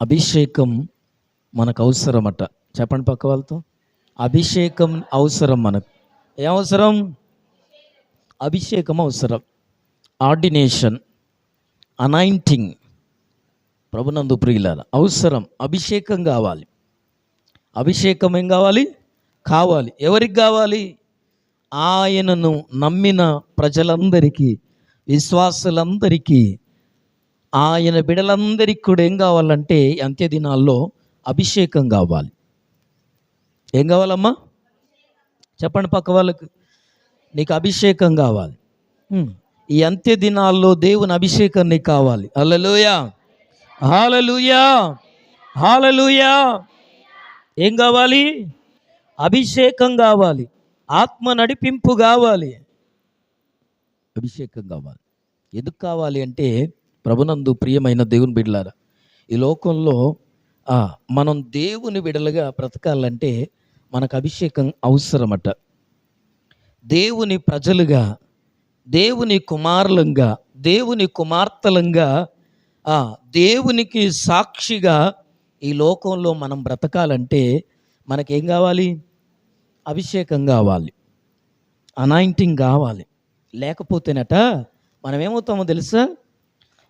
అభిషేకం మనకు అవసరమట. చెప్పండి పక్క వాళ్ళతో. అభిషేకం అవసరం మనకు. ఏం అవసరం? అభిషేకం అవసరం. ఆర్డినేషన్, అనాయింటింగ్ ప్రభునందు ప్రియులారా అవసరం. అభిషేకం కావాలి. అభిషేకం ఏం కావాలి? కావాలి. ఎవరికి కావాలి? ఆయనను నమ్మిన ప్రజలందరికీ, విశ్వాసులందరికీ, ఆయన బిడలందరికీ కూడా ఏం కావాలంటే అంత్య దినాల్లో అభిషేకం కావాలి. ఏం కావాలమ్మా? చెప్పండి పక్క వాళ్ళకు. నీకు అభిషేకం కావాలి. ఈ అంత్య దినాల్లో దేవుని అభిషేకం నీకు కావాలి. హల్లెలూయా, హల్లెలూయా, హల్లెలూయా. ఏం కావాలి? అభిషేకం కావాలి. ఆత్మ నడిపింపు కావాలి. అభిషేకం కావాలి. ఎందుకు కావాలి అంటే ప్రభునందు ప్రియమైన దేవుని బిడ్డలారా, ఈ లోకంలో మనం దేవుని బిడ్డలుగా బ్రతకాలంటే మనకు అభిషేకం అవసరమట. దేవుని ప్రజలుగా, దేవుని కుమారులంగా, దేవుని కుమార్తెలంగా, దేవునికి సాక్షిగా ఈ లోకంలో మనం బ్రతకాలంటే మనకేం కావాలి? అభిషేకం కావాలి, అనాయింటింగ్ కావాలి. లేకపోతేనట మనం ఏమవుతామో తెలుసా?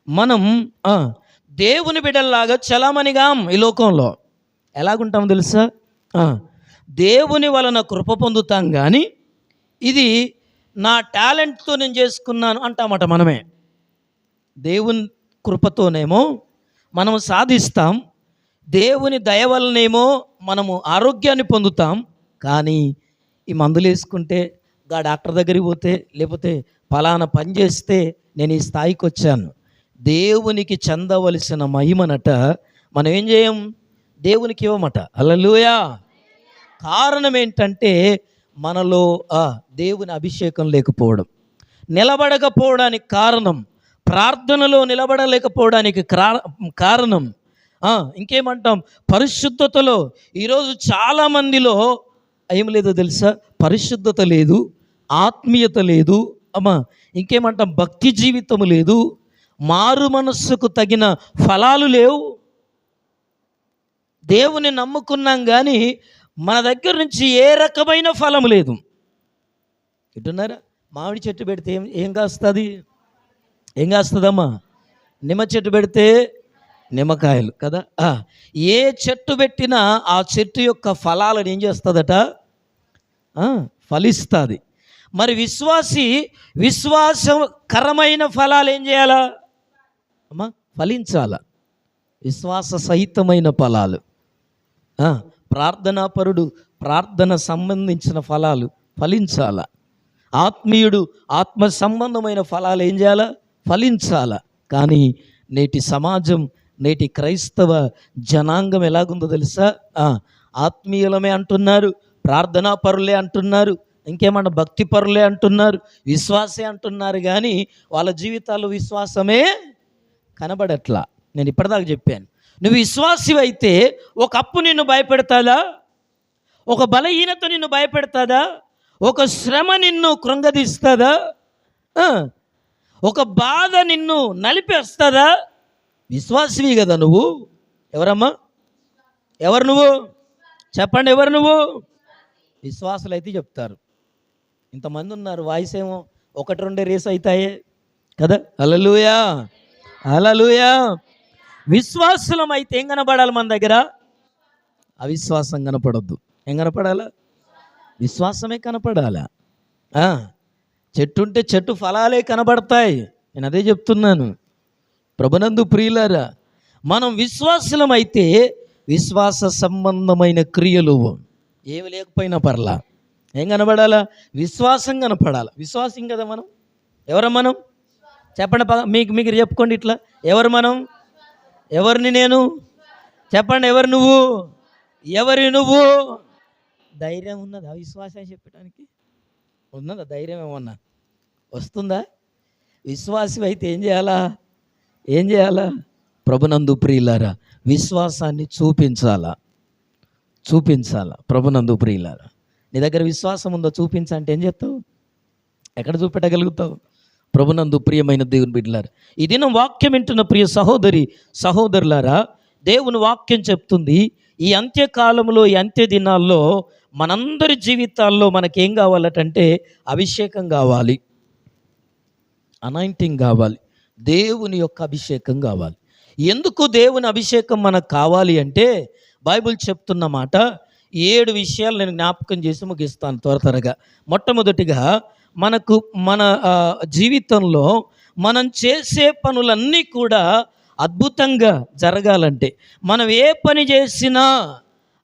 మనం దేవుని బిడ్డల్లాగా చలామణిగాం. ఈ లోకంలో ఎలాగుంటామో తెలుసా? దేవుని వలన కృప పొందుతాం, కానీ ఇది నా టాలెంట్తో నేను చేసుకున్నాను అంటామట. మనమే దేవుని కృపతోనేమో మనం సాధిస్తాం, దేవుని దయ వలనేమో మనము ఆరోగ్యాన్ని పొందుతాం. కానీ ఈ మందులు వేసుకుంటే, డాక్టర్ దగ్గరికి పోతే, లేకపోతే ఫలానా పని చేస్తే నేను ఈ స్థాయికి వచ్చాను. దేవునికి చెందవలసిన మహిమనట మనం ఏం చేయం? దేవునికి ఇవ్వమట. హల్లెలూయా. కారణం ఏంటంటే మనలో దేవుని అభిషేకం లేకపోవడం. నిలబడకపోవడానికి కారణం, ప్రార్థనలో నిలబడలేకపోవడానికి కారణం ఇంకేమంటాం? పరిశుద్ధతలో. ఈరోజు చాలామందిలో ఏం లేదో తెలుసా? పరిశుద్ధత లేదు, ఆత్మీయత లేదు, ఇంకేమంటాం? భక్తి జీవితం లేదు, మారు మనస్సుకు తగిన ఫలాలు లేవు. దేవుని నమ్ముకున్నాం కానీ మన దగ్గర నుంచి ఏ రకమైన ఫలం లేదు. ఇటున్నారా? మామిడి చెట్టు పెడితే ఏం కాస్తుంది? ఏం కాస్తుందమ్మా? నిమ్మ చెట్టు పెడితే నిమ్మకాయలు కదా. ఏ చెట్టు పెట్టినా ఆ చెట్టు యొక్క ఫలాలను ఏం చేస్తుందట? ఫలిస్తుంది. మరి విశ్వాసకరమైన ఫలాలు ఏం చేయాలా అమ్మా? ఫలించాల. విశ్వాస సహితమైన ఫలాలు, ప్రార్థనాపరుడు ప్రార్థన సంబంధించిన ఫలాలు ఫలించాల. ఆత్మీయుడు ఆత్మ సంబంధమైన ఫలాలు ఏం చేయాలా? ఫలించాల. కానీ నేటి సమాజం, నేటి క్రైస్తవ జనాంగం ఎలాగుందో తెలుసా? ఆత్మీయులమే అంటున్నారు, ప్రార్థనా పరులే అంటున్నారు, ఇంకేమన్నా భక్తి పరులే అంటున్నారు, విశ్వాసే అంటున్నారు, కానీ వాళ్ళ జీవితాల్లో విశ్వాసమే కనబడట్లా. నేను ఇప్పటిదాకా చెప్పాను, నువ్వు విశ్వాసివైతే ఒక అప్పు నిన్ను భయపెడతాదా? ఒక బలహీనత నిన్ను భయపెడతాదా? ఒక శ్రమ నిన్ను కృంగదీస్తుందా? ఒక బాధ నిన్ను నలిపేస్తుందా? విశ్వాసివి కదా నువ్వు. ఎవరమ్మా? ఎవరు నువ్వు? చెప్పండి, ఎవరు నువ్వు? విశ్వాసులు అయితే చెప్తారు. ఇంతమంది ఉన్నారు, వాయిస్ ఏమో 1-2 రేస్ అవుతాయే కదా. హల్లెలూయా, హల్లెలూయా. విశ్వాసులం అయితే ఏం కనపడాలి మన దగ్గర? అవిశ్వాసం కనపడొద్దు. ఏం కనపడాలా? విశ్వాసమే కనపడాలా. చెట్టు ఉంటే చెట్టు ఫలాలే కనబడతాయి. నేను అదే చెప్తున్నాను. ప్రభునందు ప్రియులారా, మనం విశ్వాసులం అయితే విశ్వాస సంబంధమైన క్రియలు ఏమి లేకపోయినా పర్లా ఏం కనబడాలా? విశ్వాసం కనపడాలి. విశ్వాసం కదా మనం. ఎవరు మనం? చెప్పండి, మీకు చెప్పుకోండి ఇట్లా. ఎవరు మనం? ఎవరిని నేను? చెప్పండి, ఎవరు నువ్వు? ఎవరి నువ్వు? ధైర్యం ఉన్నదా విశ్వాసం చెప్పడానికి? ఉన్నదా ధైర్యం? ఏమన్నా వస్తుందా? విశ్వాసం అయితే ఏం చేయాలా? ఏం చేయాలా? ప్రభునందు ప్రియులారా, విశ్వాసాన్ని చూపించాలా. ప్రభునందు ప్రియులారా, నీ దగ్గర విశ్వాసం ఉందో చూపించంటే ఏం చేస్తావు? ఎక్కడ చూపెట్టగలుగుతావు? ప్రభునందు ప్రియమైన దేవుని బిడ్డలారా, ఈ దినం వాక్యం వింటున్న ప్రియ సహోదరులారా, దేవుని వాక్యం చెప్తుంది, ఈ అంత్యకాలంలో, ఈ అంత్య దినాల్లో మనందరి జీవితాల్లో మనకేం కావాలటంటే అభిషేకం కావాలి, అనాయింటింగ్ కావాలి, దేవుని యొక్క అభిషేకం కావాలి. ఎందుకు దేవుని అభిషేకం మనకు కావాలి అంటే బైబిల్ చెప్తున్న మాట 7 విషయాలు నేను జ్ఞాపకం చేసి ముగిస్తాను త్వరగా. మొట్టమొదటిగా మన జీవితంలో మనం చేసే పనులన్నీ కూడా అద్భుతంగా జరగాలంటే, మనం ఏ పని చేసినా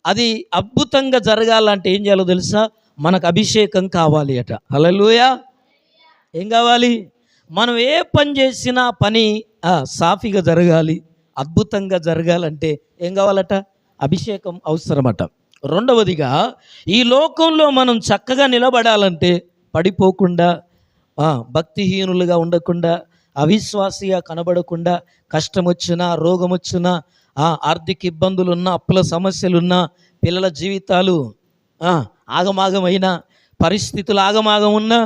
అది అద్భుతంగా జరగాలంటే ఏం చేయాలో తెలుసా? మనకు అభిషేకం కావాలి అట. హల్లెలూయా. ఏం కావాలి? మనం ఏ పని చేసినా పని సాఫీగా జరగాలి, అద్భుతంగా జరగాలంటే ఏం కావాలట? అభిషేకం అవసరమట. రెండవదిగా, ఈ లోకంలో మనం చక్కగా నిలబడాలంటే, పడిపోకుండా, భక్తిహీనులుగా ఉండకుండా, అవిశ్వాసిగా కనబడకుండా, కష్టం వచ్చినా, రోగం వచ్చినా, ఆర్థిక ఇబ్బందులున్నా, అప్పుల సమస్యలున్నా, పిల్లల జీవితాలు ఆగమాగమైనా, పరిస్థితులు ఆగమాగం ఉన్నా,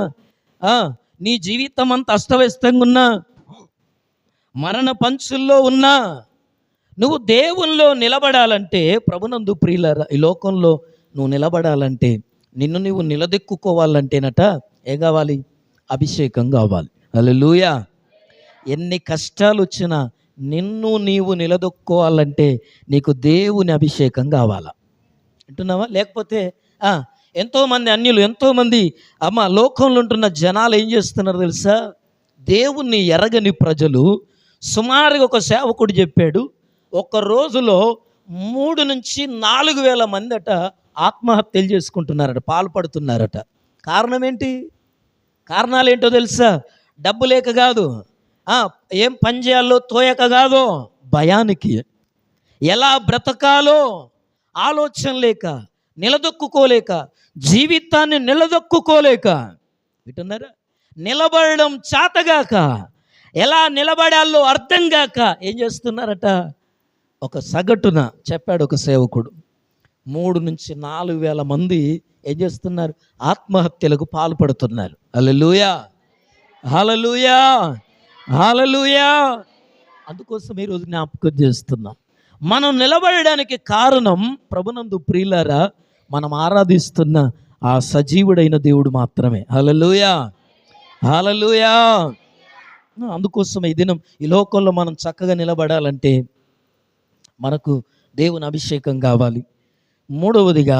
నీ జీవితం అంత అస్తవ్యస్తంగా ఉన్నా, మరణ పంచుల్లో ఉన్నా, నువ్వు దేవునిలో నిలబడాలంటే, ప్రభునందు ప్రియులారా, ఈ లోకంలో నువ్వు నిలబడాలంటే, నిన్ను నువ్వు నిలదెక్కుకోవాలంటేనట ఏం కావాలి? అభిషేకం కావాలి. హల్లెలూయా. ఎన్ని కష్టాలు వచ్చినా నిన్ను నీవు నిలదొక్కోవాలంటే నీకు దేవుని అభిషేకం కావాలా? అంటున్నావా? లేకపోతే ఎంతోమంది అన్యులు, ఎంతోమంది లోకంలో ఉంటున్న జనాలు ఏం చేస్తున్నారు తెలుసా? దేవుణ్ణి ఎరగని ప్రజలు, సుమారుగా ఒక సేవకుడు చెప్పాడు, ఒక రోజులో 3 నుంచి 4 వేల మంది అట ఆత్మహత్యలు చేసుకుంటున్నారట, పాల్పడుతున్నారట. కారణం ఏంటి? కారణాలు ఏంటో తెలుసా? డబ్బు లేక కాదు, ఏం పని చేయాలో తోయక కాదు, భయానికి. ఎలా బ్రతకాలో ఆలోచన లేక, నిలదొక్కుకోలేక, జీవితాన్ని నిలదొక్కుకోలేక, వింటున్నారా? నిలబడడం చేతగాక, ఎలా నిలబడాలో అర్థం కాక ఏం చేస్తున్నారట? ఒక సగటున చెప్పాడు ఒక సేవకుడు, 3 నుంచి 4 వేల మంది ఏం చేస్తున్నారు? ఆత్మహత్యలకు పాల్పడుతున్నారు. హల్లెలూయా, హల్లెలూయా, హల్లెలూయా. అందుకోసం ఈరోజు జ్ఞాపకం చేస్తున్నాం. మనం నిలబడడానికి కారణం, ప్రభునందు ప్రియులారా, మనం ఆరాధిస్తున్న ఆ సజీవుడైన దేవుడు మాత్రమే. హల్లెలూయా, హల్లెలూయా. అందుకోసం ఈ దినం ఈ లోకంలో మనం చక్కగా నిలబడాలంటే మనకు దేవుని అభిషేకం కావాలి. మూడవదిగా,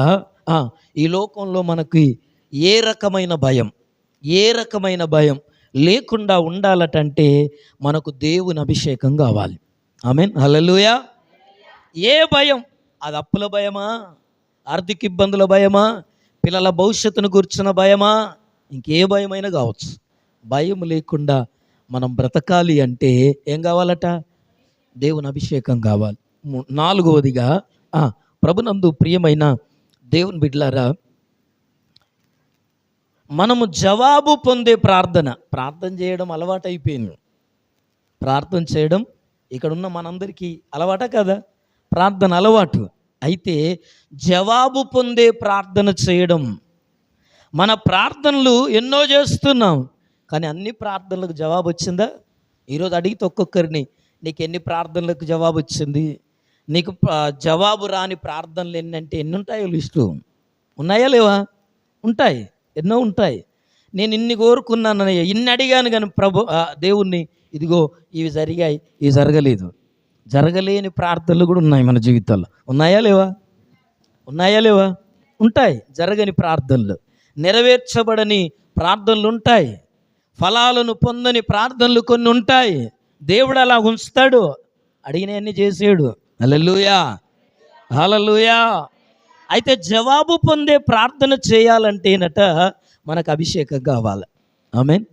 ఈ లోకంలో మనకి ఏ రకమైన భయం లేకుండా ఉండాలటంటే మనకు దేవుని అభిషేకం కావాలి. ఆమేన్, హల్లెలూయా. ఏ భయం? అది అప్పుల భయమా, ఆర్థిక ఇబ్బందుల భయమా, పిల్లల భవిష్యత్తును గురించిన భయమా, ఇంకే భయమైనా కావచ్చు. భయం లేకుండా మనం బ్రతకాలి అంటే ఏం కావాలట? దేవుని అభిషేకం కావాలి. నాలుగవదిగా, ప్రభునందు ప్రియమైన దేవుని బిడ్డలారా, మనము జవాబు పొందే ప్రార్థన చేయడం అలవాటైపోయింది. ప్రార్థన చేయడం ఇక్కడున్న మనందరికీ అలవాట కదా? ప్రార్థన అలవాటు. అయితే జవాబు పొందే ప్రార్థన చేయడం, మన ప్రార్థనలు ఎన్నో చేస్తున్నాం, కానీ అన్ని ప్రార్థనలకు జవాబు వచ్చిందా? ఈరోజు అడిగితే ఒక్కొక్కరిని, నీకు ఎన్ని ప్రార్థనలకు జవాబు వచ్చింది, నీకు జవాబు రాని ప్రార్థనలు ఎన్నంటే ఎన్ని ఉంటాయో లిస్టు ఉన్నాయా లేవా? ఉంటాయి, ఎన్నో ఉంటాయి. నేను ఇన్ని కోరుకున్నానయ్యా, ఇన్ని అడిగాను, కానీ దేవుణ్ణి ఇదిగో ఇవి జరిగాయి, ఇవి జరగలేదు. జరగలేని ప్రార్థనలు కూడా ఉన్నాయి మన జీవితాల్లో. ఉన్నాయా లేవా? ఉంటాయి. జరగని ప్రార్థనలు, నెరవేర్చబడని ప్రార్థనలు ఉంటాయి, ఫలాలను పొందని ప్రార్థనలు కొన్ని ఉంటాయి. దేవుడు అలా ఉంచుతాడు, అడిగినవన్నీ చేసాడు. హల్లెలూయా, హల్లెలూయా. అయితే జవాబు పొందే ప్రార్థన చేయాలంటేనట మనకు అభిషేకం కావాలి. ఆమేన్.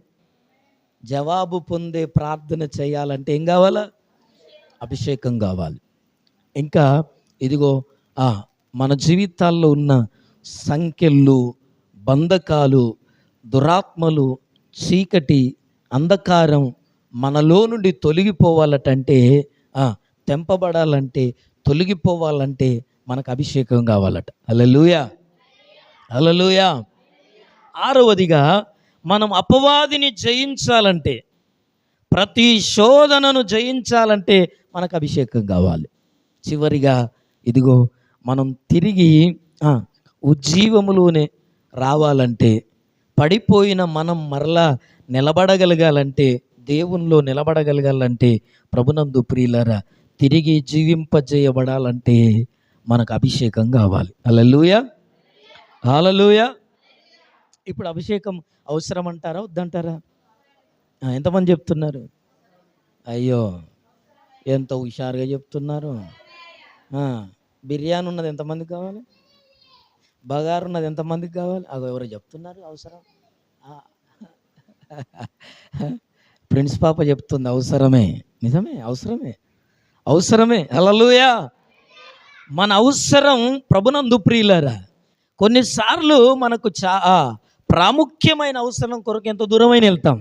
జవాబు పొందే ప్రార్థన చేయాలంటే ఏం కావాలా? అభిషేకం కావాలి. ఇంకా ఇదిగో మన జీవితాల్లో ఉన్న సంఖ్యలు, బంధకాలు, దురాత్మలు, చీకటి, అంధకారం మనలో నుండి తొలగిపోవాలటంటే, తెంపబడాలంటే, తొలగిపోవాలంటే మనకు అభిషేకం కావాలట. హల్లెలూయా, హల్లెలూయా. ఆరవదిగా, మనం అపవాదిని జయించాలంటే, ప్రతి శోధనను జయించాలంటే మనకు అభిషేకం కావాలి. చివరిగా ఇదిగో మనం తిరిగి ఉజ్జీవములోనే రావాలంటే, పడిపోయిన మనం మరలా నిలబడగలగాలంటే, దేవునిలో నిలబడగలగాలంటే, ప్రభునందు ప్రియులారా, తిరిగి జీవింపజేయబడాలంటే మనకు అభిషేకం కావాలి. హల్లెలూయా, హల్లెలూయా. ఇప్పుడు అభిషేకం అవసరం అంటారా వద్దంటారా? ఎంతమంది చెప్తున్నారు? అయ్యో, ఎంత హుషారుగా చెప్తున్నారు. బిర్యానీ ఉన్నది ఎంతమందికి కావాలి? బగారు ఉన్నది ఎంతమందికి కావాలి? అగో ఎవరు చెప్తున్నారు అవసరం. ప్రిన్స్ పాప చెప్తుంది అవసరమే. నిజమే, అవసరమే, అవసరమే. హల్లెలూయా. మన అవసరం ప్రభునందు ప్రియులారా, కొన్నిసార్లు మనకు ప్రాముఖ్యమైన అవసరం కొరకు ఎంత దూరమైన వెళ్తాం.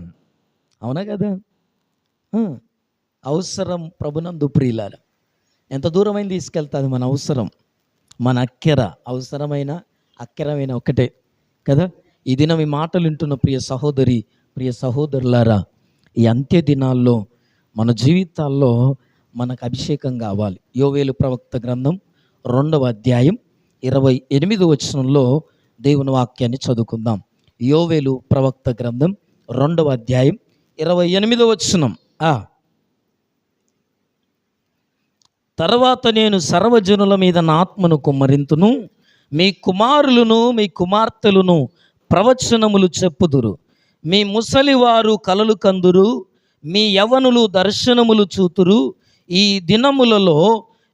అవునా కదా? అవసరం ప్రభునందు ప్రియులారా ఎంత దూరమైన తీసుకెళ్తుంది మన అవసరం. మన అక్కెర అవసరమైన అక్కెరమైన ఒకటే కదా. ఈ దినం ఈ మాటలు వింటున్న ప్రియ సహోదరి, ప్రియ సహోదరులారా, ఈ అంత్య దినాల్లో మన జీవితాల్లో మనకు అభిషేకం కావాలి. యోవేలు ప్రవక్త గ్రంథం 2వ అధ్యాయం 28వ వచనంలో దేవుని వాక్యాన్ని చదువుకుందాం. యోవేలు ప్రవక్త గ్రంథం 2వ అధ్యాయం 28వ వచనం. తర్వాత నేను సర్వజనుల మీద నా ఆత్మను కుమ్మరింతును, మీ కుమారులను మీ కుమార్తెలను ప్రవచనములు చెప్పుదురు, మీ ముసలివారు కలలు కందురు, మీ యవనులు దర్శనములు చూతురు. ఈ దినములలో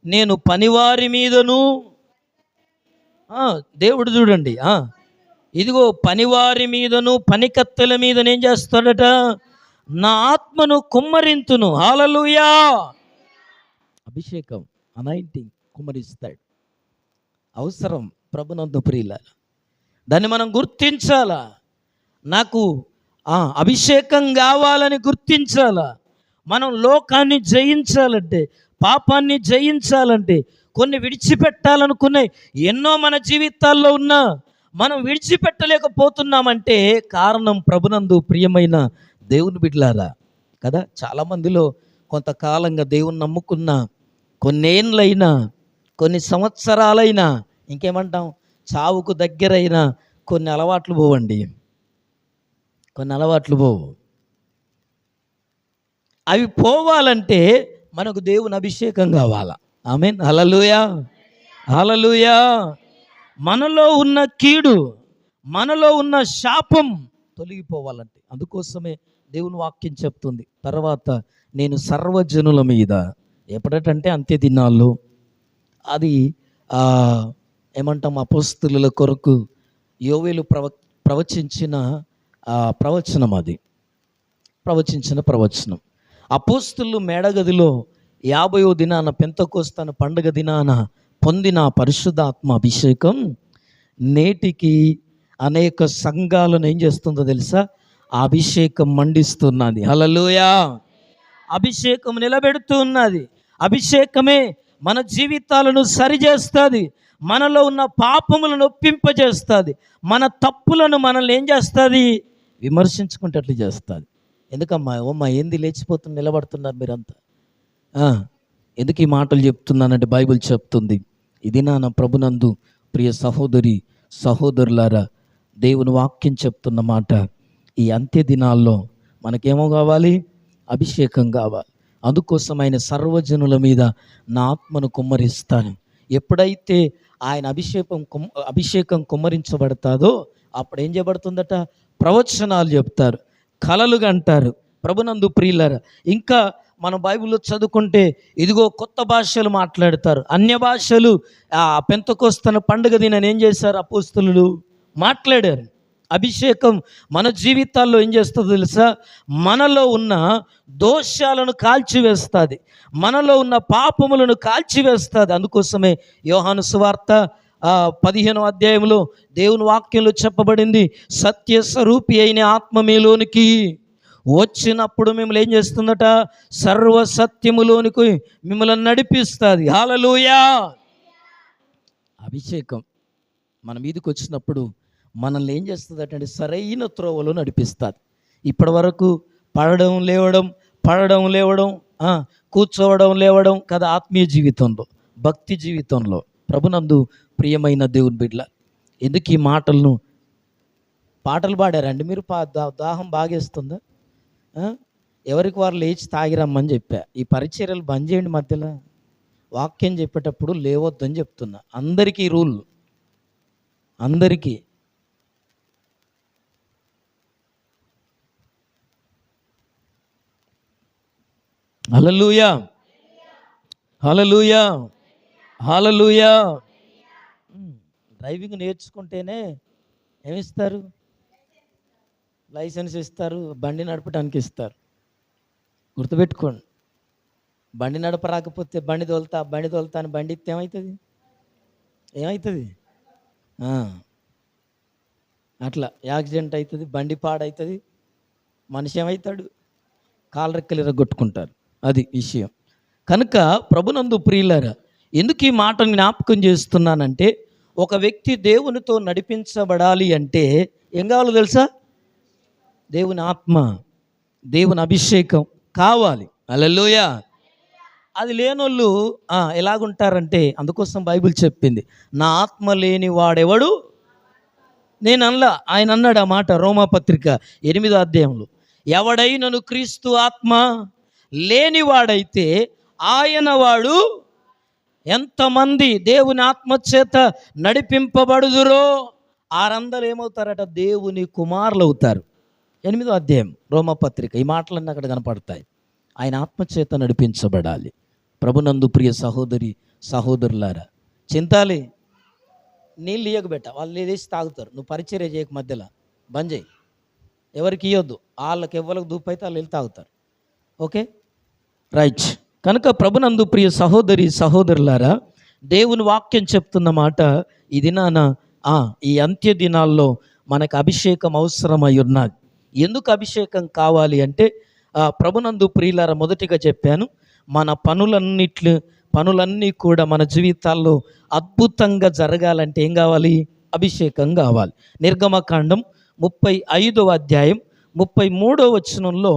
నేను పనివారి మీదను, దేవుడు చూడండి, ఇదిగో పనివారి మీదను పనికత్తెల మీద ఏం చేస్తాడట? నా ఆత్మను కుమ్మరింతును. హల్లెలూయా. అభిషేకం, అనాయింటింగ్ కుమ్మరిస్తాడు. అవసరం ప్రభునందు ప్రియులారా, దాన్ని మనం గుర్తించాలా. నాకు అభిషేకం కావాలని గుర్తించాలా. మనం లోకాన్ని జయించాలంటే, పాపాన్ని జయించాలంటే, కొన్ని విడిచిపెట్టాలనుకున్నాయి ఎన్నో మన జీవితాల్లో ఉన్నా మనం విడిచిపెట్టలేకపోతున్నామంటే కారణం ప్రభునందు ప్రియమైన దేవుని బిడ్డలారా కదా. చాలామందిలో కొంతకాలంగా దేవుని నమ్ముకున్న కొన్నేళ్ళైనా, కొన్ని సంవత్సరాలైనా, ఇంకేమంటాం, చావుకు దగ్గరైన కొన్ని అలవాట్లు పోవండి. కొన్ని అలవాట్లు పోవు. అవి పోవాలంటే మనకు దేవుని అభిషేకం కావాలా. ఆమేన్, హల్లెలూయా, హల్లెలూయా. మనలో ఉన్న కీడు, మనలో ఉన్న శాపం తొలగిపోవాలంటే, అందుకోసమే దేవుని వాక్యం చెప్తుంది, తర్వాత నేను సర్వజనుల మీద, ఎప్పుడంటే అంత్య దినాల్లో, అది ఏమంటాం, అపోస్తలుల కొరకు యోవేలు ప్రవచించిన ప్రవచనం. అది ప్రవచించిన ప్రవచనం. అపోస్తలు మేడగదిలో 50వ దినాన పెంతెకోస్తు పండుగ దినాన పొందిన పరిశుద్ధాత్మ అభిషేకం నేటికి అనేక సంఘాలను ఏం చేస్తుందో తెలుసా? ఆ అభిషేకం మండిస్తున్నది. హల్లెలూయా. అభిషేకం నిలబెడుతూ ఉన్నది. అభిషేకమే మన జీవితాలను సరిచేస్తుంది, మనలో ఉన్న పాపములను ఒప్పింపజేస్తుంది, మన తప్పులను మనల్ని ఏం చేస్తుంది? విమర్శించుకుంటట్లు చేస్తుంది. ఎందుకమ్మా ఓమ్మా ఏంది లేచిపోతున్న నిలబడుతున్నారు మీరంతా? ఎందుకు ఈ మాటలు చెప్తున్నానంటే బైబిల్ చెప్తుంది, ఇది నా ప్రభునందు ప్రియ సహోదరి సహోదరులారా, దేవుని వాక్యం చెప్తున్న మాట, ఈ అంత్య దినాల్లో మనకేమో కావాలి? అభిషేకం కావాలి. అందుకోసం ఆయన సర్వజనుల మీద నా ఆత్మను కుమ్మరిస్తాను. ఎప్పుడైతే ఆయన అభిషేకం కుమ్మరించబడతాదో అప్పుడు ఏం చేయబడుతుందట? ప్రవచనాలు చెప్తారు, కలలుగా అంటారు. ప్రభునందు ప్రియులారా, ఇంకా మనం బైబిల్లో చదువుకుంటే ఇదిగో కొత్త భాషలు మాట్లాడతారు, అన్య భాషలు. పెంతెకోస్తు పండుగ దినాన్ని ఏం చేశారు? అపోస్తలులు మాట్లాడారు. అభిషేకం మన జీవితాల్లో ఏం చేస్తుందో తెలుసా? మనలో ఉన్న దోషాలను కాల్చివేస్తుంది, మనలో ఉన్న పాపములను కాల్చివేస్తుంది. అందుకోసమే యోహాను సువార్త 15వ అధ్యాయంలో దేవుని వాక్యంలో చెప్పబడింది, సత్య స్వరూపి అయిన ఆత్మ మీలోనికి వచ్చినప్పుడు మిమ్మల్ని ఏం చేస్తుందట? సర్వ సత్యములోనికి మిమ్మల్ని నడిపిస్తుంది. హల్లెలూయా. అభిషేకం మన మీదకి వచ్చినప్పుడు మనల్ని ఏం చేస్తుంది అంటే సరైన త్రోవలో నడిపిస్తుంది. ఇప్పటి వరకు పడడం లేవడం, పడడం లేవడం, కూర్చోవడం లేవడం కదా ఆత్మీయ జీవితంలో. భక్తి జీవితంలో. ప్రభునందు ప్రియమైన దేవుని బిడ్డల, ఎందుకు ఈ మాటలను పాటలు పాడారండి మీరు? దాహం బాగేస్తుందా? ఎవరికి వారు లేచి తాగిరమ్మని చెప్పా. ఈ పరిచర్యలు బంద్ చేయండి. మధ్యలో వాక్యం చెప్పేటప్పుడు లేవద్దని చెప్తున్నా. అందరికీ రూల్, అందరికీ. హల్లెలూయా, హల్లెలూయా, హల్లెలూయా. డ్రైవింగ్ నేర్చుకుంటేనే ఏమిస్తారు? లైసెన్స్ ఇస్తారు, బండి నడపడానికి ఇస్తారు. గుర్తుపెట్టుకోండి. బండి నడపరాకపోతే బండి తోలుతా అని బండి ఇస్తే ఏమవుతుంది? అట్లా యాక్సిడెంట్ అవుతుంది, బండి పాడవుతుంది, మనిషి ఏమవుతాడు? కాలరెక్కలు ఇరగొట్టుకుంటారు. అది విషయం. కనుక ప్రభునందు ప్రియులారా, ఎందుకు ఈ మాటను జ్ఞాపకం చేస్తున్నానంటే, ఒక వ్యక్తి దేవునితో నడిపించబడాలి అంటే ఏం కావాలో తెలుసా? దేవుని ఆత్మ, దేవుని అభిషేకం కావాలి. హల్లెలూయా. అది లేనోళ్ళు ఎలాగుంటారంటే, అందుకోసం బైబిల్ చెప్పింది, నా ఆత్మ లేని వాడెవడు. నేను అనలా, ఆయన అన్నాడు ఆ మాట రోమాపత్రిక 8వ అధ్యాయంలో. ఎవడైనను క్రీస్తు ఆత్మ లేనివాడైతే ఆయన వాడు ఎంతమంది దేవుని ఆత్మచేత నడిపింపబడుదురో ఆరందరూ ఏమవుతారట? దేవుని కుమారులు అవుతారు. 8వ అధ్యాయం రోమపత్రిక. ఈ మాటలన్నీ అక్కడ కనపడతాయి. ఆయన ఆత్మచేత నడిపించబడాలి. ప్రభునందు ప్రియ సహోదరి సహోదరులారా, చింతాలి నీళ్ళు ఇయ్యకబెట్ట, వాళ్ళు లేదేసి తాగుతారు. నువ్వు పరిచర్య చేయక మధ్యలో బంద్ చేయి. ఎవరికి ఇవ్వద్దు. వాళ్ళకి ఎవరికి దూపైతే వాళ్ళు వెళ్ళి తాగుతారు. Okay, right. కనుక ప్రభునందు ప్రియ సహోదరి సహోదరులారా, దేవుని వాక్యం చెప్తున్న మాట ఈ దినాన, ఈ అంత్య దినాల్లో మనకు అభిషేకం అవసరమై ఉన్నది. ఎందుకు అభిషేకం కావాలి అంటే, ప్రభునందు ప్రియులారా, మొదటిగా చెప్పాను, మన పనులన్నీ కూడా మన జీవితాల్లో అద్భుతంగా జరగాలంటే ఏం కావాలి? అభిషేకం కావాలి. నిర్గమకాండం 35వ అధ్యాయం 33వ వచనంలో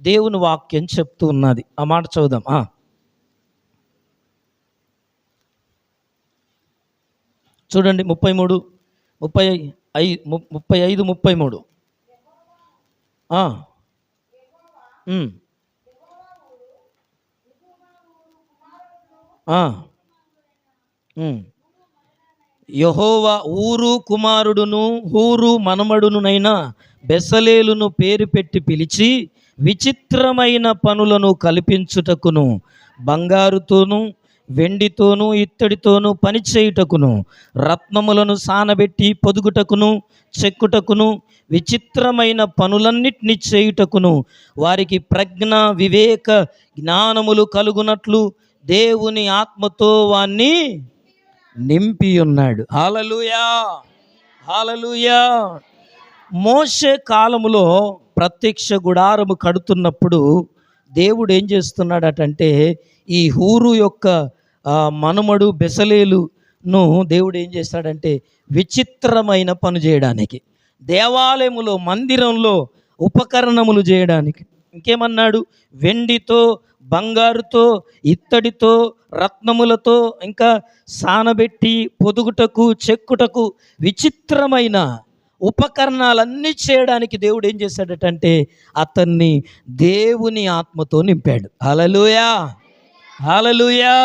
దేవుని వాక్యం చెప్తూ ఉన్నది. ఆ మాట చదువుదాం. చూడండి, 33, 35, 33. యెహోవా ఊరు కుమారుడును హూరు మనమడునునైన బెసలేలును పేరు పెట్టి పిలిచి, విచిత్రమైన పనులను కల్పించుటకును, బంగారుతోనూ వెండితోనూ ఇత్తడితోనూ పనిచేయుటకును, రత్నములను సానబెట్టి పొదుగుటకును చెక్కుటకును, విచిత్రమైన పనులన్నిటినీ చేయుటకును, వారికి ప్రజ్ఞ వివేక జ్ఞానములు కలుగునట్లు దేవుని ఆత్మతో వాణ్ణి నింపి ఉన్నాడు. హల్లెలూయా, హల్లెలూయా. మోషే కాలములో ప్రత్యక్ష గుడారము కడుతున్నప్పుడు దేవుడు ఏం చేస్తున్నాడటంటే, ఈ హూరు యొక్క మనుమడు బెసలేలును దేవుడు ఏం చేస్తాడంటే, విచిత్రమైన పని చేయడానికి, దేవాలయములో మందిరంలో ఉపకరణములు చేయడానికి. ఇంకేమన్నాడు? వెండితో బంగారుతో ఇత్తడితో రత్నములతో ఇంకా సానబెట్టి పొదుగుటకు చెక్కుటకు విచిత్రమైన ఉపకరణాలన్నీ చేయడానికి దేవుడు ఏం చేశాడటంటే, అతన్ని దేవుని ఆత్మతో నింపాడు. హల్లెలూయా, హల్లెలూయా.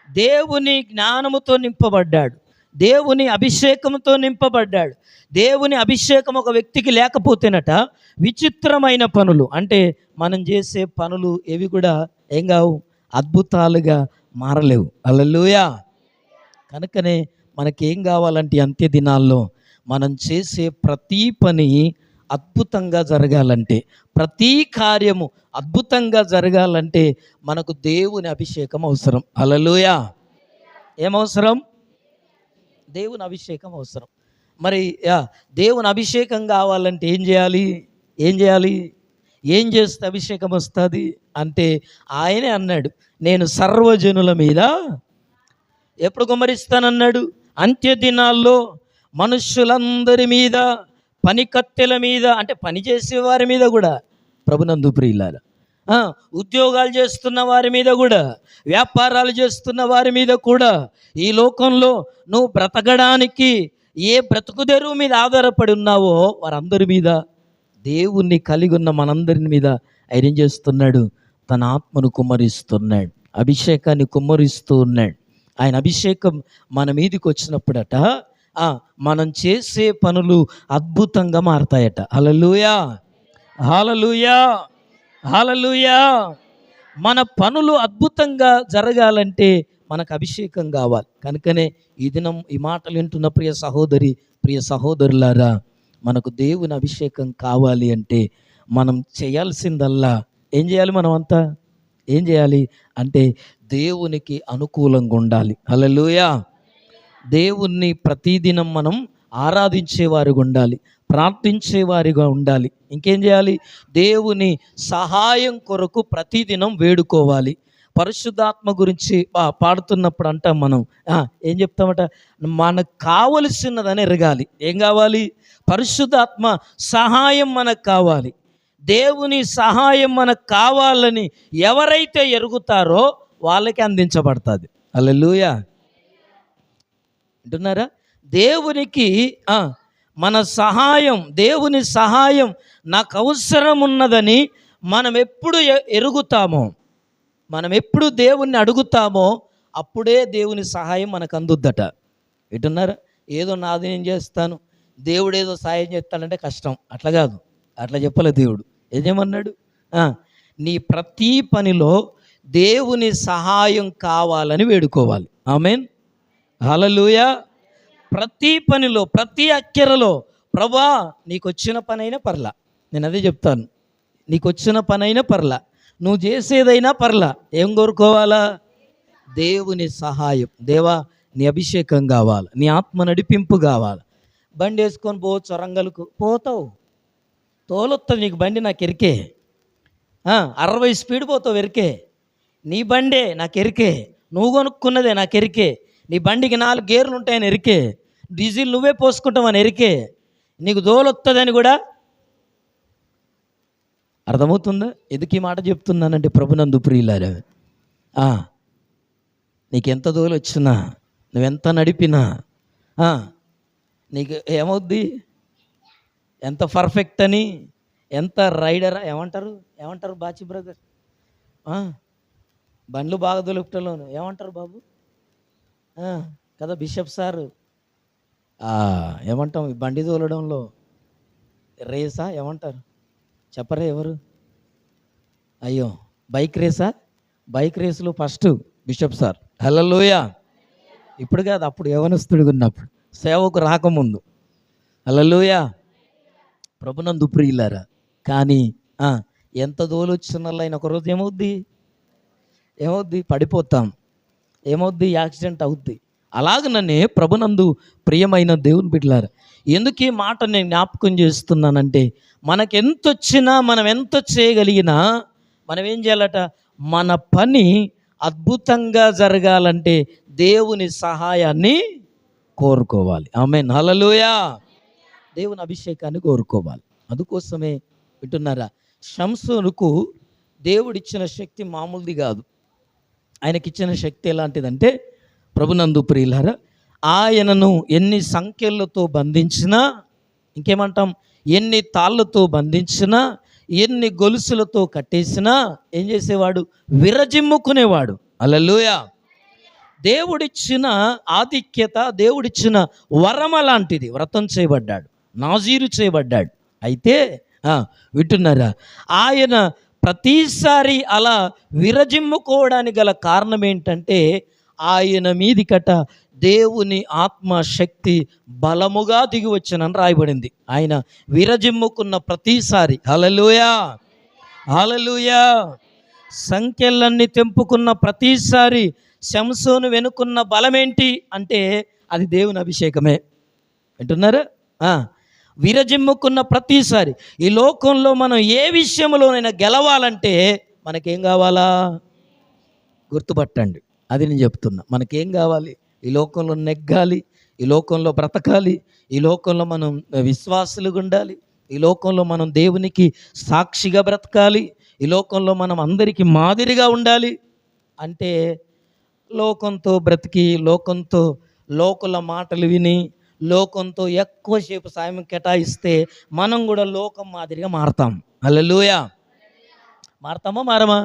దేవుని జ్ఞానముతో నింపబడ్డాడు, దేవుని అభిషేకంతో నింపబడ్డాడు. దేవుని అభిషేకం ఒక వ్యక్తికి లేకపోతేనట విచిత్రమైన పనులు, అంటే మనం చేసే పనులు ఏవి కూడా ఏం కావు, అద్భుతాలుగా మారలేవు. హల్లెలూయా. కనుకనే మనకేం కావాలంటే అంత్య దినాల్లో మనం చేసే ప్రతి పని అద్భుతంగా జరగాలంటే, ప్రతి కార్యము అద్భుతంగా జరగాలంటే మనకు దేవుని అభిషేకం అవసరం. హల్లెలూయా. ఏమవసరం? దేవుని అభిషేకం అవసరం. మరి దేవుని అభిషేకం కావాలంటే ఏం చేయాలి? ఏం చేస్తే అభిషేకం వస్తుంది అంటే, ఆయనే అన్నాడు, నేను సర్వజనుల మీద ఎప్పుడు కుమ్మరిస్తానన్నాడు? అంత్య దినాల్లో మనుష్యులందరి మీద, పని కత్తెల మీద, అంటే పని చేసే వారి మీద కూడా. ప్రభునందు ప్రియులారా, ఉద్యోగాలు చేస్తున్న వారి మీద కూడా, వ్యాపారాలు చేస్తున్న వారి మీద కూడా, ఈ లోకంలో నువ్వు బ్రతకడానికి ఏ బ్రతుకు తెరువు మీద ఆధారపడి ఉన్నావో వారందరి మీద, దేవుణ్ణి కలిగి ఉన్న మనందరి మీద ఆయన ఏం చేస్తున్నాడు? తన ఆత్మను కుమ్మరిస్తున్నాడు, అభిషేకాన్ని కుమ్మరిస్తూ ఉన్నాడు. ఆయన అభిషేకం మన మీదికి వచ్చినప్పుడట మనం చేసే పనులు అద్భుతంగా మారతాయట. హల్లెలూయా, హల్లెలూయా, హల్లెలూయా. మన పనులు అద్భుతంగా జరగాలంటే మనకు అభిషేకం కావాలి. కనుకనే ఈ దినం ఈ మాటలు వింటున్న ప్రియ సహోదరి, ప్రియ సహోదరులారా, మనకు దేవుని అభిషేకం కావాలి అంటే మనం చేయాల్సిందల్లా ఏం చేయాలి? మనం అంతా ఏం చేయాలి అంటే దేవునికి అనుకూలంగా ఉండాలి. హల్లెలూయా. దేవుణ్ణి ప్రతిదినం మనం ఆరాధించేవారిగా ఉండాలి, ప్రార్థించేవారిగా ఉండాలి. ఇంకేం చేయాలి? దేవుని సహాయం కొరకు ప్రతిదినం వేడుకోవాలి. పరిశుద్ధాత్మ గురించి పాడుతున్నప్పుడు అంటాం మనం, ఏం చెప్తామట? మనకు కావలసినదని ఎరగాలి. ఏం కావాలి? పరిశుద్ధాత్మ సహాయం మనకు కావాలి. దేవుని సహాయం మనకు కావాలని ఎవరైతే ఎరుగుతారో వాళ్ళకి అందించబడుతుంది. హల్లెలూయా. అంటున్నారా? దేవునికి మన సహాయం, దేవుని సహాయం నాకు అవసరం ఉన్నదని మనం ఎప్పుడు ఎరుగుతామో, మనం ఎప్పుడు దేవుణ్ణి అడుగుతామో అప్పుడే దేవుని సహాయం మనకు అందుద్దట. వింటున్నారా? ఏదో నాది నేను చేస్తాను, దేవుడు ఏదో సహాయం చేస్తాడంటే కష్టం. అట్లా కాదు, అట్లా చెప్పలే దేవుడు. ఏమన్నాడు? నీ ప్రతి పనిలో దేవుని సహాయం కావాలని వేడుకోవాలి. ఆమేన్, హల్లెలూయా. ప్రతి పనిలో, ప్రతి అక్కెరలో, ప్రభా నీకు వచ్చిన పనైనా పర్లా, నేను అదే చెప్తాను, నీకు వచ్చిన పనైనా పర్లా, నువ్వు చేసేదైనా పర్లా, ఏం కోరుకోవాలా? దేవుని సహాయం. దేవా నీ అభిషేకం కావాలి, నీ ఆత్మ నడిపింపు కావాలి. బండి వేసుకొని పోవచ్చు, వరంగల్కు పోతావు, తోలొస్తుంది నీకు బండి, నాకు ఎరికే. 60 స్పీడ్ పోతావు, ఎరికే. నీ బండే నాకు ఎరికే, నువ్వు కొనుక్కున్నదే నాకు ఎరికే. నీ బండికి 4 గేర్లు ఉంటాయని ఎరికే, డీజిల్ నువ్వే పోసుకుంటావని ఎరికే, నీకు దోలొస్తుందని కూడా అర్థమవుతుందా? ఎందుకు ఈ మాట చెప్తున్నానంటే ప్రభునందు ప్రియులారా, నీకెంత దోలు వచ్చినా, నువ్వెంత నడిపినా నీకు ఏమవుద్ది? ఎంత పర్ఫెక్ట్ అని, ఎంత రైడరా, ఏమంటారు బాచి బ్రదర్? బండ్లు బాగా దొలుపుటలోను ఏమంటారు బాబు? కదా బిషప్ సారు, ఏమంటాం ఈ బండి తోలడంలో? రేసా ఏమంటారు? చెప్పరే ఎవరు? అయ్యో, బైక్ రేసా? బైక్ రేసులో ఫస్ట్ బిషప్ సార్. హల్లెలూయా. ఇప్పుడు కాదు, అప్పుడు యవనస్తుడిగా ఉన్నప్పుడు, సేవకు రాకముందు. హల్లెలూయా. ప్రభునందు ప్రియులారా, కానీ ఎంత దోలొచ్చినల్లైనా ఒకరోజు ఏమవుద్ది? పడిపోతాం, ఏమవుద్ది? యాక్సిడెంట్ అవుద్ది. అలాగననే ప్రభునందు ప్రియమైన దేవుని బిడ్డలారా, ఎందుకు ఈ మాట నేను జ్ఞాపకం చేస్తున్నానంటే, మనకెంత వచ్చినా, మనం ఎంత చేయగలిగినా, మనం ఏం చేయాలట? మన పని అద్భుతంగా జరగాలంటే దేవుని సహాయాన్ని కోరుకోవాలి. ఆమేన్, హల్లెలూయా. దేవుని అభిషేకాన్ని కోరుకోవాలి. అందుకోసమే వింటున్నారా, షంసోనుకు దేవుడిచ్చిన శక్తి మామూలుది కాదు. ఆయనకిచ్చిన శక్తి ఎలాంటిదంటే, ప్రభునందు ప్రియులారా, ఆయనను ఎన్ని సంఖ్యలతో బంధించినా, ఇంకేమంటాం, ఎన్ని తాళ్ళతో బంధించినా, ఎన్ని గొలుసులతో కట్టేసినా ఏం చేసేవాడు? విరజిమ్ముకునేవాడు. హల్లెలూయా. దేవుడిచ్చిన ఆధిక్యత, దేవుడిచ్చిన వరం అలాంటిది. వ్రతం చేయబడ్డాడు, నాజీరు చేయబడ్డాడు. అయితే వింటున్నారా, ఆయన ప్రతిసారి అలా విరజిమ్ముకోవడానికి గల కారణం ఏంటంటే, ఆయన మీదికట దేవుని ఆత్మశక్తి బలముగా దిగి వచ్చనని రాయబడింది. ఆయన విరజిమ్ముకున్న ప్రతిసారి, హల్లెలూయా, హల్లెలూయా, సంఖ్యలన్నీ తెంపుకున్న ప్రతిసారి శంసోను వెనుకున్న బలమేంటి అంటే అది దేవుని అభిషేకమే. వింటున్నారా? విరజిమ్ముకున్న ప్రతిసారి ఈ లోకంలో మనం ఏ విషయంలోనైనా గెలవాలంటే మనకేం కావాలా? గుర్తుపట్టండి, అది నేను చెప్తున్నా. మనకేం కావాలి? ఈ లోకంలో నెగ్గాలి, ఈ లోకంలో బ్రతకాలి, ఈ లోకంలో మనం విశ్వాసులుగా ఉండాలి, ఈ లోకంలో మనం దేవునికి సాక్షిగా బ్రతకాలి, ఈ లోకంలో మనం అందరికీ మాదిరిగా ఉండాలి అంటే లోకంతో బ్రతికి, లోకుల మాటలు విని, లోకంతో ఎక్కువసేపు సమయం కేటాయిస్తే మనం కూడా లోకం మాదిరిగా మారతాం. హల్లెలూయా. మారతామా మారమా?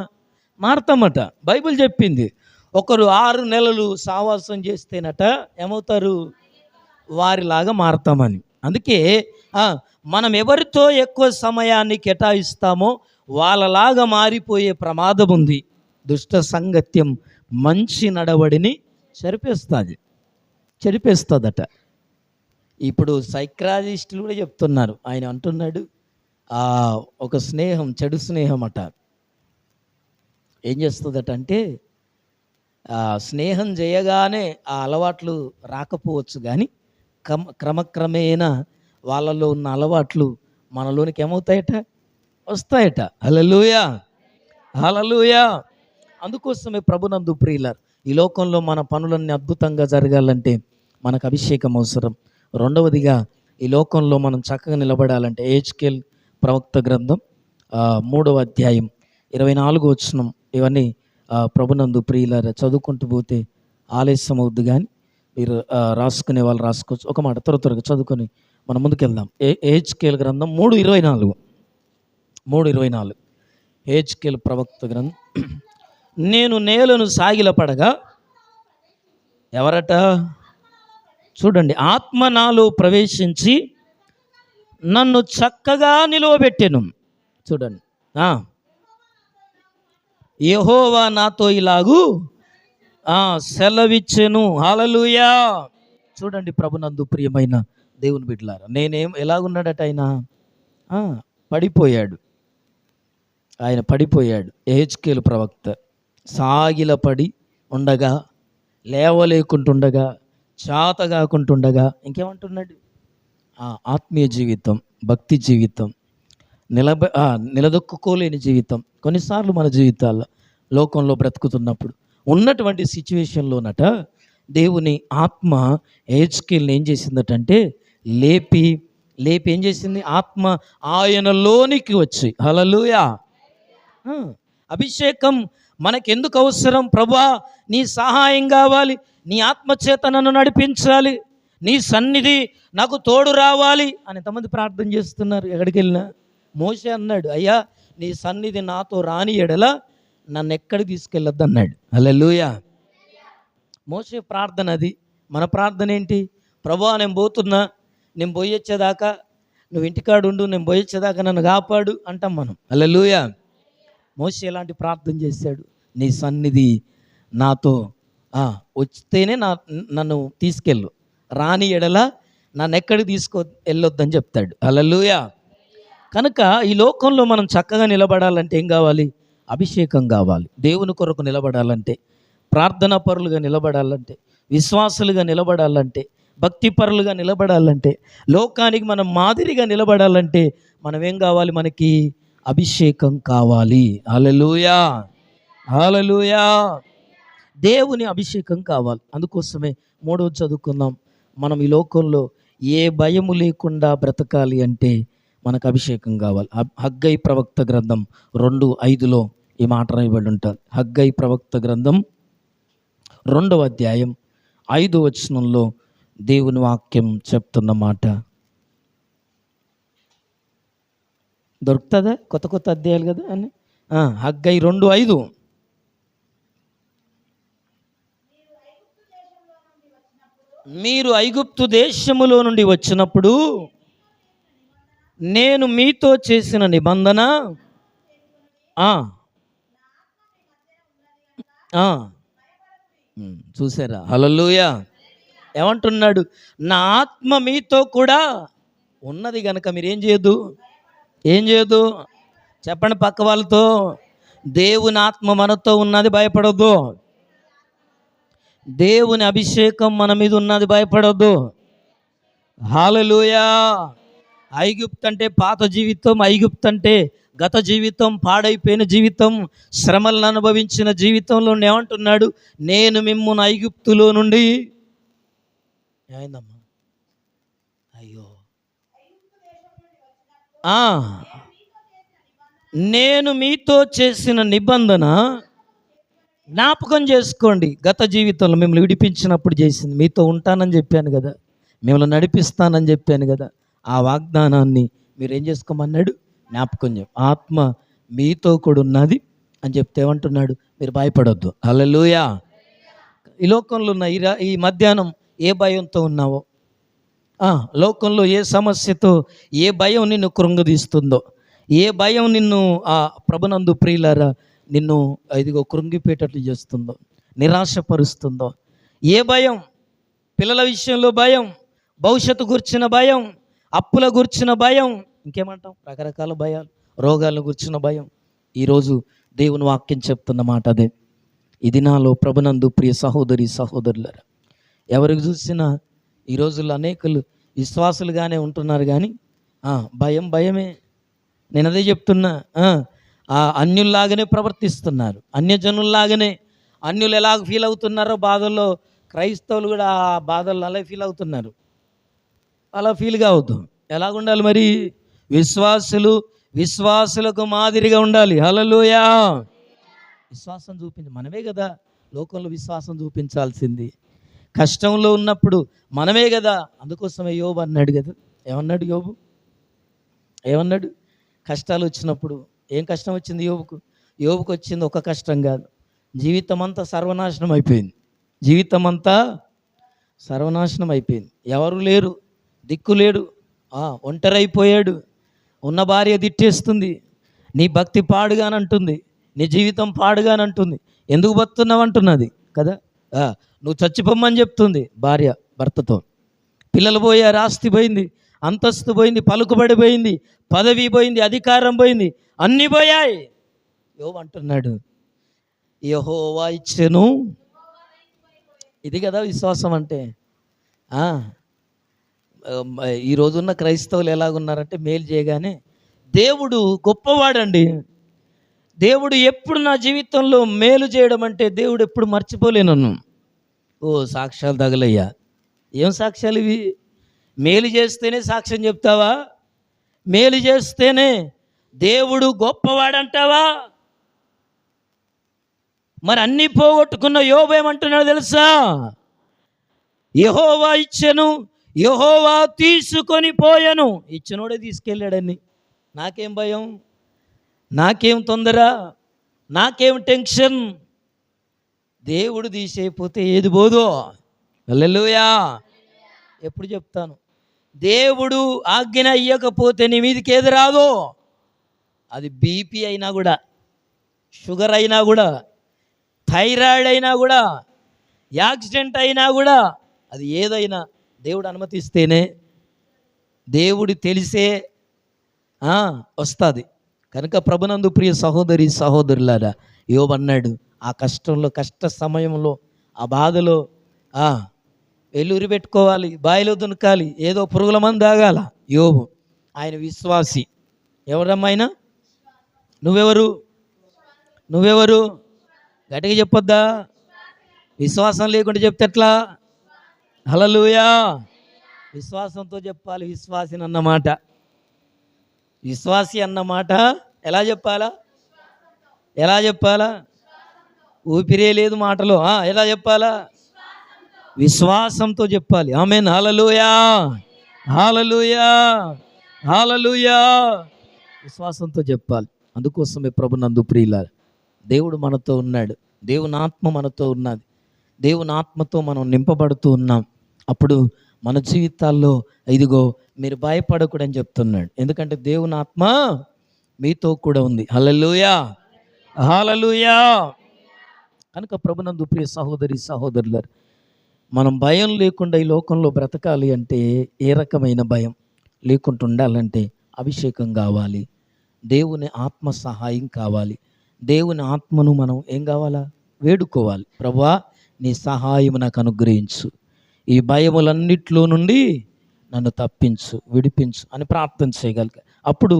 మారతామట. బైబిల్ చెప్పింది. ఒకరు 6 నెలలు సావాసం చేస్తేనట ఏమవుతారు? వారిలాగా మారతామని. అందుకే మనం ఎవరితో ఎక్కువ సమయాన్ని కేటాయిస్తామో వాళ్ళలాగా మారిపోయే ప్రమాదం ఉంది. దుష్ట సంగత్యం మంచి నడవడిని చెరిపేస్తుందట. ఇప్పుడు సైకాలజిస్టులు కూడా చెప్తున్నారు. ఆయన అంటున్నాడు, ఒక స్నేహం, చెడు స్నేహం అట ఏం చేస్తుందట అంటే, స్నేహం చేయగానే ఆ అలవాట్లు రాకపోవచ్చు, కానీ క్రమక్రమేణా వాళ్ళలో ఉన్న అలవాట్లు మనలోనికి ఏమవుతాయట? వస్తాయట. హల్లెలూయా, హల్లెలూయా. అందుకోసమే ప్రభునందు ప్రియులారు, ఈ లోకంలో మన పనులన్నీ అద్భుతంగా జరగాలంటే మనకు అభిషేకం అవసరం. రెండవదిగా ఈ లోకంలో మనం చక్కగా నిలబడాలంటే హెజ్కేల్ ప్రవక్త గ్రంథం 3వ అధ్యాయం 24వ వచనం, ఇవన్నీ ప్రభునందు ప్రియులారా చదువుకుంటూ పోతే ఆలస్యం అవుద్ది, కానీ మీరు రాసుకునే వాళ్ళు రాసుకోవచ్చు. ఒక మాట త్వరగా చదువుకొని మనం ముందుకెళ్దాం. హెజ్కేల్ గ్రంథం 3:24 హెజ్కేల్ ప్రవక్త గ్రంథం. నేను నేలను సాగిలపడగా, ఎవరట? చూడండి, ఆత్మ నాలో ప్రవేశించి నన్ను చక్కగా నిలువబెట్టెను. చూడండి, యెహోవా నాతో ఇలాగూ సెలవిచ్చెను. హల్లెలూయా. చూడండి ప్రభునందు ప్రియమైన దేవుని బిడ్డలారా, ఎలాగున్నాడట ఆయన? ఆయన పడిపోయాడు. హెజ్కేలు ప్రవక్త సాగిలపడి ఉండగా, లేవలేకుంటుండగా, చాత కాకుంటుండగా ఇంకేమంటున్నాడు? ఆత్మీయ జీవితం, భక్తి జీవితం, నిలదొక్కుకోలేని జీవితం. కొన్నిసార్లు మన జీవితాల్లో లోకంలో బ్రతుకుతున్నప్పుడు ఉన్నటువంటి సిచ్యువేషన్లోనట దేవుని ఆత్మ హెజ్కేల్ని ఏం చేసిందటంటే లేపి ఏం చేసింది? ఆత్మ ఆయనలోనికి వచ్చి, హల్లెలూయా. అభిషేకం మనకెందుకు అవసరం? ప్రభువా, నీ సహాయం కావాలి, నీ ఆత్మచేత నన్ను నడిపించాలి, నీ సన్నిధి నాకు తోడు రావాలి అని ఎంతమంది ప్రార్థన చేస్తున్నారు ఎక్కడికి వెళ్ళినా. మోషే అన్నాడు, అయ్యా నీ సన్నిధి నాతో రాని ఎడల నన్ను ఎక్కడికి తీసుకెళ్ళొద్దు అన్నాడు. హల్లెలూయా. మోషే ప్రార్థన అది. మన ప్రార్థన ఏంటి? ప్రభువా, నేను పోతున్నా, నేను పోయొచ్చేదాకా నువ్వు ఇంటికాడు ఉండు, నేను పోయొచ్చేదాకా నన్ను కాపాడు అంటాం మనం. హల్లెలూయా. మోషే ఎలాంటి ప్రార్థన చేశాడు? నీ సన్నిధి నాతో వస్తేనే నన్ను తీసుకెళ్ళు, రాని ఎడల నన్ను ఎక్కడికి వెళ్ళొద్దని చెప్తాడు. హల్లెలూయా. కనుక ఈ లోకంలో మనం చక్కగా నిలబడాలంటే ఏం కావాలి? అభిషేకం కావాలి. దేవుని కొరకు నిలబడాలంటే, ప్రార్థనా పరులుగా నిలబడాలంటే, విశ్వాసులుగా నిలబడాలంటే, భక్తిపరులుగా నిలబడాలంటే, లోకానికి మనం మాదిరిగా నిలబడాలంటే మనం ఏం కావాలి? మనకి అభిషేకం కావాలి. హల్లెలూయా, హల్లెలూయా. దేవుని అభిషేకం కావాలి. అందుకోసమే 3వ చదువుకుందాం. మనం ఈ లోకంలో ఏ భయము లేకుండా బ్రతకాలి అంటే మనకు అభిషేకం కావాలి. హగ్గై ప్రవక్త గ్రంథం 2:5 ఈ మాట రాయబడి ఉంటుంది. హగ్గై ప్రవక్త గ్రంథం 2వ అధ్యాయం 5వ వచనంలో దేవుని వాక్యం చెప్తున్న మాట దొరుకుతుందా? కొత్త అధ్యాయాలు కదా అని. హగ్గై 2:5. మీరు ఐగుప్తు దేశములో నుండి వచ్చినప్పుడు నేను మీతో చేసిన నిబంధన చూసారా? హల్లెలూయా. ఏమంటున్నాడు? నా ఆత్మ మీతో కూడా ఉన్నది కనుక మీరేం చేయదు. చెప్పండి పక్క వాళ్ళతో, దేవుని ఆత్మ మనతో ఉన్నది, భయపడొద్దు. దేవుని అభిషేకం మన మీద ఉన్నది, భయపడొద్దు. హల్లెలూయా. ఐగుప్తు అంటే పాత జీవితం, ఐగుప్తు అంటే గత జీవితం, పాడైపోయిన జీవితం, శ్రమలను అనుభవించిన జీవితంలో ఏమంటున్నాడు? నేను మిమ్మును ఐగుప్తులో నుండి ఏమైందమ్మా? అయ్యో నేను మీతో చేసిన నిబంధన జ్ఞాపకం చేసుకోండి. గత జీవితంలో మిమ్మల్ని విడిపించినప్పుడు చేసింది. మీతో ఉంటానని చెప్పాను కదా, మిమ్మల్ని నడిపిస్తానని చెప్పాను కదా, ఆ వాగ్దానాన్ని మీరు ఏం చేసుకోమన్నాడు? జ్ఞాపకం ఆత్మ మీతో కూడా ఉన్నది అని చెప్తే ఏమంటున్నాడు? మీరు భయపడొద్దు. హల్లెలూయా. ఈ లోకంలో ఉన్న ఈ మధ్యాహ్నం ఏ భయంతో ఉన్నావో, లోకంలో ఏ సమస్యతో, ఏ భయం నిన్ను కృంగదీస్తుందో, ఏ భయం నిన్ను ప్రభునందు ప్రియులారా నిన్ను ఇదిగో కృంగిపోయేటట్లు చేస్తుందో, నిరాశపరుస్తుందో, ఏ భయం, పిల్లల విషయంలో భయం, భవిష్యత్తు గుర్చిన భయం, అప్పుల గుర్చిన భయం, ఇంకేమంటాం, రకరకాల భయాలు, రోగాలను గుర్చిన భయం. ఈరోజు దేవుని వాక్యం చెప్తున్న మాట అదే. ఈ దినాల్లో ప్రభునందు ప్రియ సహోదరి సహోదరులారా, ఎవరికి చూసినా ఈ రోజుల్లో అనేకులు విశ్వాసులుగానే ఉంటున్నారు, కానీ భయమే. నేను అదే చెప్తున్నా. అన్యుల్లాగానే ప్రవర్తిస్తున్నారు, అన్యజనుల్లాగానే. అన్యులు ఎలాగ ఫీల్ అవుతున్నారో బాధల్లో, క్రైస్తవులు కూడా ఆ బాధల్లో అలా ఫీల్ అవుతున్నారు. అలా ఫీల్ కావద్దు. ఎలాగుండాలి మరి? విశ్వాసులకు మాదిరిగా ఉండాలి. హల్లెలూయా. విశ్వాసం చూపించి మనమే కదా లోకంలో విశ్వాసం చూపించాల్సింది. కష్టంలో ఉన్నప్పుడు మనమే కదా. అందుకోసమే యోబు అన్నాడు కదా, ఏమన్నాడు యోబు? ఏమన్నాడు? కష్టాలు వచ్చినప్పుడు, ఏం కష్టం వచ్చింది యోబుకు వచ్చింది ఒక కష్టం కాదు, జీవితం అంతా సర్వనాశనం అయిపోయింది. జీవితం అంతా సర్వనాశనం అయిపోయింది. ఎవరు లేరు, దిక్కు లేడు, ఒంటరైపోయాడు. ఉన్న భార్య తిట్టేస్తుంది, నీ భక్తి పాడుగానంటుంది, నీ జీవితం పాడుగానంటుంది, ఎందుకు బతున్నావు అంటున్నది కదా. నువ్వు చచ్చిపోమ్మని చెప్తుంది భార్య భర్తతో. పిల్లలు పోయారు, ఆస్తి పోయింది, అంతస్తు పోయింది, పలుకుబడి పోయింది, పదవి పోయింది, అధికారం పోయింది, అన్నీ పోయాయి. యోబు అంటున్నాడు, యెహోవా ఇచ్చెను. ఇది కదా విశ్వాసం అంటే. ఈ రోజున్న క్రైస్తవులు ఎలాగున్నారంటే, మేలు చేయగానే దేవుడు గొప్పవాడండి, దేవుడు ఎప్పుడు నా జీవితంలో మేలు చేయడం అంటే దేవుడు ఎప్పుడు మర్చిపోలేను. సాక్ష్యాలు తగలయ్యా. ఏం సాక్ష్యాలు ఇవి? మేలు చేస్తేనే సాక్ష్యం చెప్తావా? మేలు చేస్తేనే దేవుడు గొప్పవాడంటావా? మరి అన్నీ పోగొట్టుకున్న యోబు ఏమంటున్నాడు తెలుసా? యెహోవా ఇచ్చెను, యెహోవా తీసుకొని పోయెను. ఇచ్చినోడే తీసుకెళ్ళాడని. నాకేం భయం, నాకేం తొందర, నాకేం టెన్షన్? దేవుడు తీసేయకపోతే ఏది పోదో. హల్లెలూయా. ఎప్పుడు చెప్తాను, దేవుడు ఆజ్ఞ ఇయ్యకపోతే నీ మీదకి ఏది రాదో, అది బీపీ అయినా కూడా, షుగర్ అయినా కూడా, థైరాయిడ్ అయినా కూడా, యాక్సిడెంట్ అయినా కూడా, అది ఏదైనా దేవుడు అనుమతిస్తేనే, దేవుడు తెలిసే వస్తుంది. కనుక ప్రభునందు ప్రియ సహోదరి సహోదరులారా, యోబు అన్నాడు, ఆ కష్టంలో, కష్ట సమయంలో, ఆ బాధలో వెల్లూరి పెట్టుకోవాలి, బాయిలో దునకాలి, ఏదో పురుగుల మందు తాగాల. యోబు ఆయన విశ్వాసి. ఎవరమ్మాయినా? నువ్వెవరు? గట్టిగా చెప్పొద్దా? విశ్వాసం లేకుండా చెప్తే ఎట్లా? హల్లెలూయా. విశ్వాసంతో చెప్పాలి. విశ్వాసిని అన్నమాట, విశ్వాసి అన్నమాట ఎలా చెప్పాలా? ఊపిరే లేదు మాటలో. ఎలా చెప్పాలా? విశ్వాసంతో చెప్పాలి. ఆమేన్. హల్లెలూయా, హల్లెలూయా, హల్లెలూయా. విశ్వాసంతో చెప్పాలి. అందుకోసమే ప్రభునందు ప్రియులారా, దేవుడు మనతో ఉన్నాడు, దేవుని ఆత్మ మనతో ఉన్నది, దేవుని ఆత్మతో మనం నింపబడుతూ ఉన్నాం. అప్పుడు మన జీవితాల్లో ఇదిగో మీరు భయపడకూడని చెప్తున్నాడు. ఎందుకంటే దేవుని ఆత్మ మీతో కూడా ఉంది. హల్లెలూయా, హల్లెలూయా. కనుక ప్రభునందు ప్రియ సహోదరి సహోదరులారు, మనం భయం లేకుండా ఈ లోకంలో బ్రతకాలి అంటే, ఏ రకమైన భయం లేకుండా ఉండాలంటే అభిషేకం కావాలి, దేవుని ఆత్మ సహాయం కావాలి. దేవుని ఆత్మను మనం ఏం కావాలా? వేడుకోవాలి. ప్రభువా నీ సహాయం నాకు అనుగ్రహించు, ఈ భయములన్నిట్లో నుండి నన్ను తప్పించు, విడిపించు అని ప్రార్థన చేయగలిగా. అప్పుడు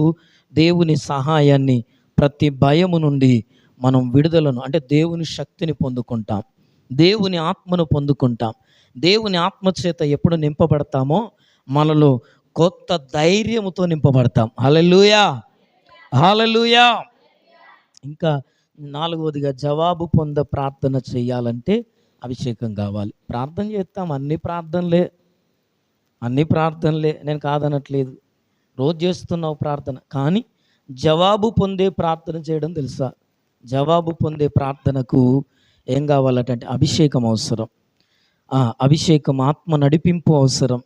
దేవుని సహాయాన్ని, ప్రతి భయము నుండి మనం విడుదలను, అంటే దేవుని శక్తిని పొందుకుంటాం, దేవుని ఆత్మను పొందుకుంటాం. దేవుని ఆత్మ చేత ఎప్పుడు నింపబడతామో మనలో కొత్త ధైర్యముతో నింపబడతాం. హల్లెలూయా. హల్లెలూయా. ఇంకా నాలుగవదిగా జవాబు ప్రార్థన చేయాలంటే అభిషేకం కావాలి. ప్రార్థన చేస్తాం, అన్ని ప్రార్థనలే, నేను కాదనట్లేదు. రోజు చేస్తున్నావు ప్రార్థన, కానీ జవాబు పొందే ప్రార్థన చేయడం తెలుసా? జవాబు పొందే ప్రార్థనకు ఏం కావాలంటే అభిషేకం అవసరం. అభిషేకం, ఆత్మ నడిపింపు అవసరం.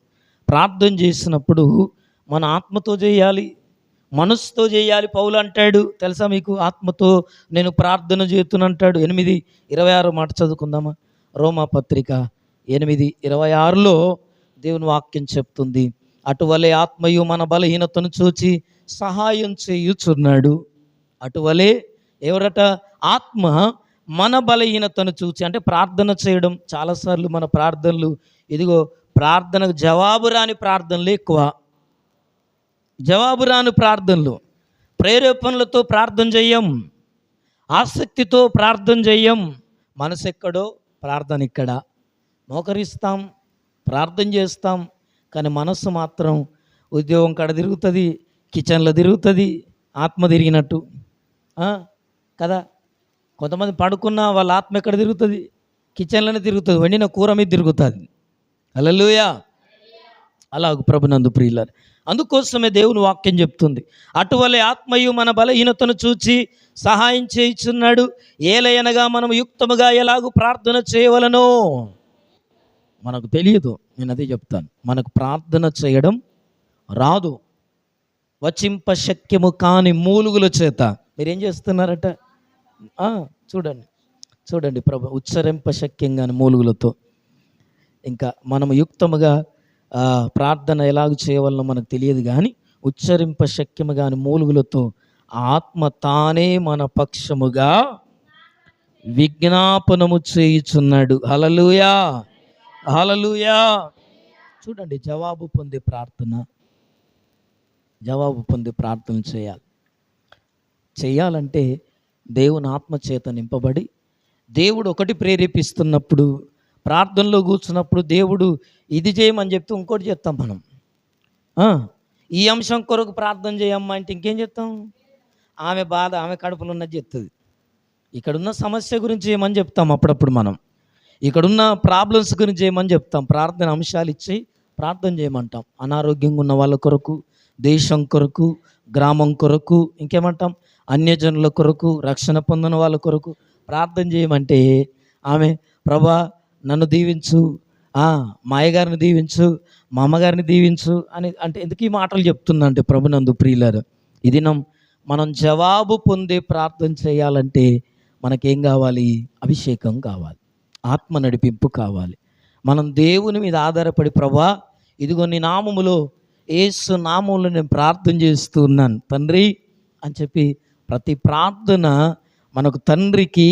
ప్రార్థన చేసినప్పుడు మన ఆత్మతో చేయాలి, మనసుతో చేయాలి. పౌలు అంటాడు తెలుసా మీకు, ఆత్మతో నేను ప్రార్థన చేస్తున్నంటాడు. 8:26 మాట చదువుకుందామా? రోమా పత్రిక 8:26లో దేవుని వాక్యం చెప్తుంది, అటువలే ఆత్మయు మన బలహీనతను చూచి సహాయం చేయుచున్నాడు. అటువలే ఎవరట? ఆత్మ మన బలహీనతను చూచి. అంటే ప్రార్థన చేయడం, చాలాసార్లు మన ప్రార్థనలు, ఇదిగో ప్రార్థనకు జవాబు రాని ప్రార్థనలు ఎక్కువ. జవాబు రాని ప్రార్థనలు, ప్రేరేపణలతో ప్రార్థన చెయ్యం, ఆసక్తితో ప్రార్థన చెయ్యం. మనసు ఎక్కడో ప్రార్థన ఇక్కడ. మోకరిస్తాం, ప్రార్థన చేస్తాం, కానీ మనస్సు మాత్రం ఉద్యోగం కాడ తిరుగుతుంది, కిచెన్లో తిరుగుతుంది, ఆత్మ తిరిగినట్టు కదా. కొంతమంది పడుకున్న వాళ్ళ ఆత్మ ఎక్కడ తిరుగుతుంది? కిచెన్లోనే తిరుగుతుంది, వండిన కూర మీద తిరుగుతుంది. హల్లెలూయా. అలాగ ప్రభునందు ప్రియులారు, అందుకోసమే దేవుని వాక్యం చెప్తుంది, అటువలే ఆత్మయు మన బలహీనతను చూచి సహాయం చేయుచున్నాడు. ఏలయనగా మనం యుక్తముగా ఎలాగూ ప్రార్థన చేయవలనో మనకు తెలియదు. నేను అదే చెప్తాను, మనకు ప్రార్థన చేయడం రాదు. వచింప శక్యము కాని మూలుగుల చేత మీరేం చేస్తున్నారట? చూడండి ప్రభు, ఉచ్చరింప శక్యం కాని మూలుగులతో. ఇంకా మనం యుక్తముగా ప్రార్థన ఎలాగ చేయవలనో మనకు తెలియదు, కానీ ఉచ్చరింప శక్యము కాని మూలుగులతో ఆత్మ తానే మన పక్షముగా విజ్ఞాపనము చేయుచున్నాడు. హల్లెలూయా, హల్లెలూయా. చూడండి, జవాబు పొందే ప్రార్థన చేయాలంటే దేవుని ఆత్మ చేత నింపబడి, దేవుడు ఒకటి ప్రేరేపిస్తున్నప్పుడు, ప్రార్థనలో కూర్చున్నప్పుడు దేవుడు ఇది చేయమని చెప్తే ఇంకోటి చేస్తాం మనం. ఈ అంశం కొరకు ప్రార్థన చేయమ్మా అంటే ఇంకేం చెప్తాం? ఆమె బాధ, ఆమె కడుపులో ఉన్నది చెప్తుంది. ఇక్కడున్న సమస్య గురించి ఏమని చెప్తాం అప్పుడప్పుడు మనం, ఇక్కడున్న ప్రాబ్లమ్స్ గురించి ఏమని చెప్తాం. ప్రార్థన అంశాలు ఇచ్చి ప్రార్థన చేయమంటాం. అనారోగ్యంగా ఉన్న వాళ్ళ కొరకు, దేశం కొరకు, గ్రామం కొరకు, ఇంకేమంటాం, అన్యజనుల కొరకు, రక్షణ పొందిన వాళ్ళ కొరకు ప్రార్థన చేయమంటే ఆమె ప్రభా నన్ను దీవించు, మా అయ్యగారిని దీవించు, మా అమ్మగారిని దీవించు అని అంటే ఎందుకు ఈ మాటలు చెప్తుందంటే ప్రభునందు ప్రియులారు, ఇది మనం జవాబు పొందే ప్రార్థన చేయాలంటే మనకేం కావాలి? అభిషేకం కావాలి, ఆత్మ నడిపింపు కావాలి. మనం దేవుని మీద ఆధారపడి, ప్రభా ఇదిగో నీ నామములో, యేసు నామములో నేను ప్రార్థన చేస్తున్నాను తండ్రి అని చెప్పి ప్రతి ప్రార్థన మనకు తండ్రికి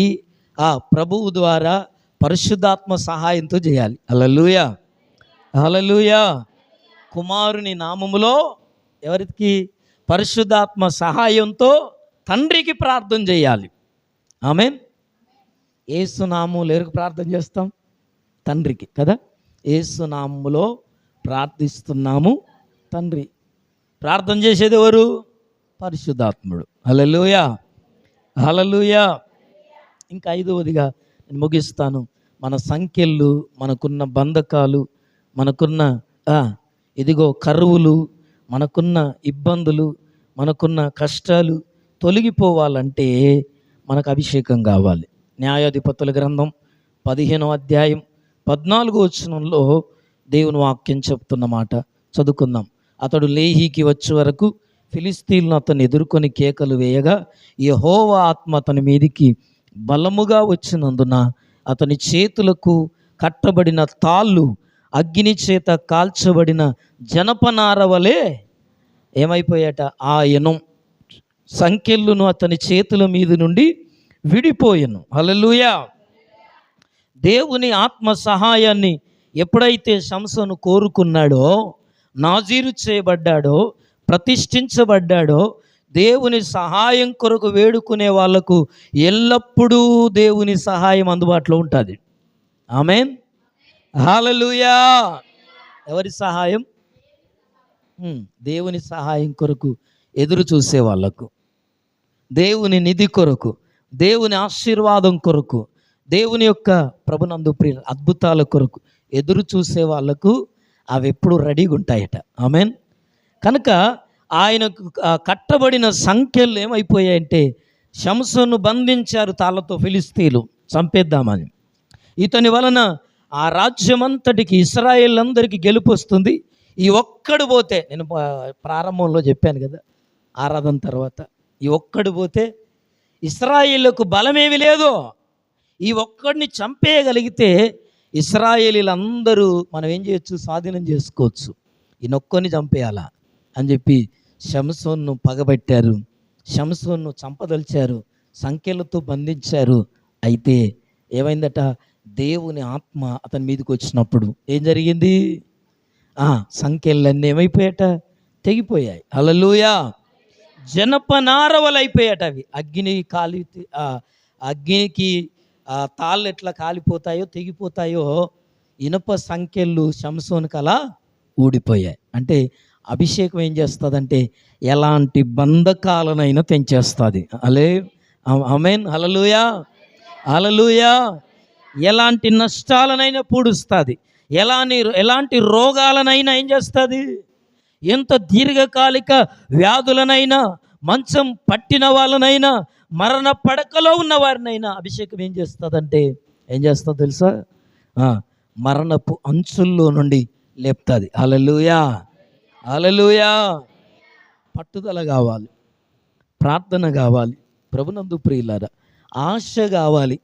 ప్రభువు ద్వారా పరిశుద్ధాత్మ సహాయంతో చేయాలి. హల్లెలూయా, హల్లెలూయా. కుమారుని నామములో ఎవరికి? పరిశుద్ధాత్మ సహాయంతో తండ్రికి ప్రార్థన చేయాలి. ఆమేన్. యేసు నామములో ఎవరికి ప్రార్థన చేస్తాం? తండ్రికి కదా. యేసు నామములో ప్రార్థిస్తున్నాము తండ్రి. ప్రార్థన చేసేది ఎవరు? పరిశుద్ధాత్ముడు. హల్లెలూయా, హల్లెలూయా. ఇంకా ఐదవదిగా నేను ముగిస్తాను, మన సంఖ్యలు, మనకున్న బంధకాలు, మనకున్న ఇదిగో కరువులు, మనకున్న ఇబ్బందులు, మనకున్న కష్టాలు తొలగిపోవాలంటే మనకు అభిషేకం కావాలి. న్యాయాధిపతుల గ్రంథం 15వ అధ్యాయం 14వ వచనంలో దేవుని వాక్యం చెప్తున్న మాట చదువుకుందాం. అతడు లేహీకి వచ్చే వరకు ఫిలిస్తీన్లు అతన్ని ఎదుర్కొని కేకలు వేయగా యెహోవా ఆత్మ అతని మీదికి బలముగా వచ్చినందున అతని చేతులకు కట్టబడిన తాళ్ళు అగ్ని చేత కాల్చబడిన జనపనార వలె ఏమైపోయాట? ఆ ఎనం సంకెళ్ళును అతని చేతుల మీద నుండి విడిపోయెను. హల్లెలూయా. దేవుని ఆత్మ సహాయాన్ని ఎప్పుడైతే సంసోను కోరుకున్నాడో, నాజీరు చేయబడ్డాడో, ప్రతిష్ఠించబడ్డాడో, దేవుని సహాయం కొరకు వేడుకునే వాళ్లకు ఎల్లప్పుడూ దేవుని సహాయం అందుబాటులో ఉంటుంది. ఆమేన్, హల్లెలూయా. ఎవరి సహాయం? దేవుని సహాయం కొరకు ఎదురు చూసే వాళ్ళకు, దేవుని నిధి కొరకు, దేవుని ఆశీర్వాదం కొరకు, దేవుని యొక్క ప్రభునందు ప్రియ అద్భుతాల కొరకు ఎదురు చూసే వాళ్ళకు అవి ఎప్పుడు రెడీగా ఉంటాయట. ఆమెన్. కనుక ఆయనకు కట్టబడిన సంఖ్యలు ఏమైపోయాయంటే, షంసోను బంధించారు తాళ్ళతో ఫిలిస్తీన్లు చంపేద్దామని. ఇతని వలన ఆ రాజ్యమంతటికి, ఇశ్రాయేలందరికీ గెలుపు వస్తుంది. ఈ ఒక్కడు పోతే, నేను ప్రారంభంలో చెప్పాను కదా ఆరాధన తర్వాత, ఈ ఒక్కడు పోతే ఇశ్రాయేలుకు బలమేమి లేదు. ఈ ఒక్కడిని చంపేయగలిగితే ఇశ్రాయేలీలందరూ మనం ఏం చేయొచ్చు, స్వాధీనం చేసుకోవచ్చు. ఈయనొక్కడిని చంపేయాలా అని చెప్పి షంసోన్ను పగబెట్టారు, షంసోన్ను చంపదలిచారు, సంఖ్యలతో బంధించారు. అయితే ఏమైందట, దేవుని ఆత్మ అతని మీదకి వచ్చినప్పుడు ఏం జరిగింది, సంఖ్యలన్నీ ఏమైపోయాట, తెగిపోయాయి. హల్లెలూయా. జనపనారవలు అయిపోయాట అవి. అగ్నికి తాళ్ళు ఎట్లా కాలిపోతాయో తెగిపోతాయో, ఇనుప సంఖ్యలు షంసోనుకు అలా ఊడిపోయాయి. అంటే అభిషేకం ఏం చేస్తుందంటే ఎలాంటి బంధకాలనైనా తెంచేస్తుంది. ఆమేన్. హల్లెలూయా, హల్లెలూయా. ఎలాంటి నష్టాలనైనా పూడుస్తుంది, ఎలాంటి రోగాలనైనా ఏం చేస్తుంది, ఎంత దీర్ఘకాలిక వ్యాధులనైనా, మంచం పట్టిన వాళ్ళనైనా, మరణ పడకలో ఉన్న వారినైనా అభిషేకం ఏం చేస్తుందంటే, ఏం చేస్తుంది తెలుసా, మరణపు అంచుల్లో నుండి లేపుతుంది. హల్లెలూయా, హల్లెలూయా. పట్టుదల కావాలి, ప్రార్థన కావాలి, ప్రభునందు ప్రియులారా ఆశ కావాలి.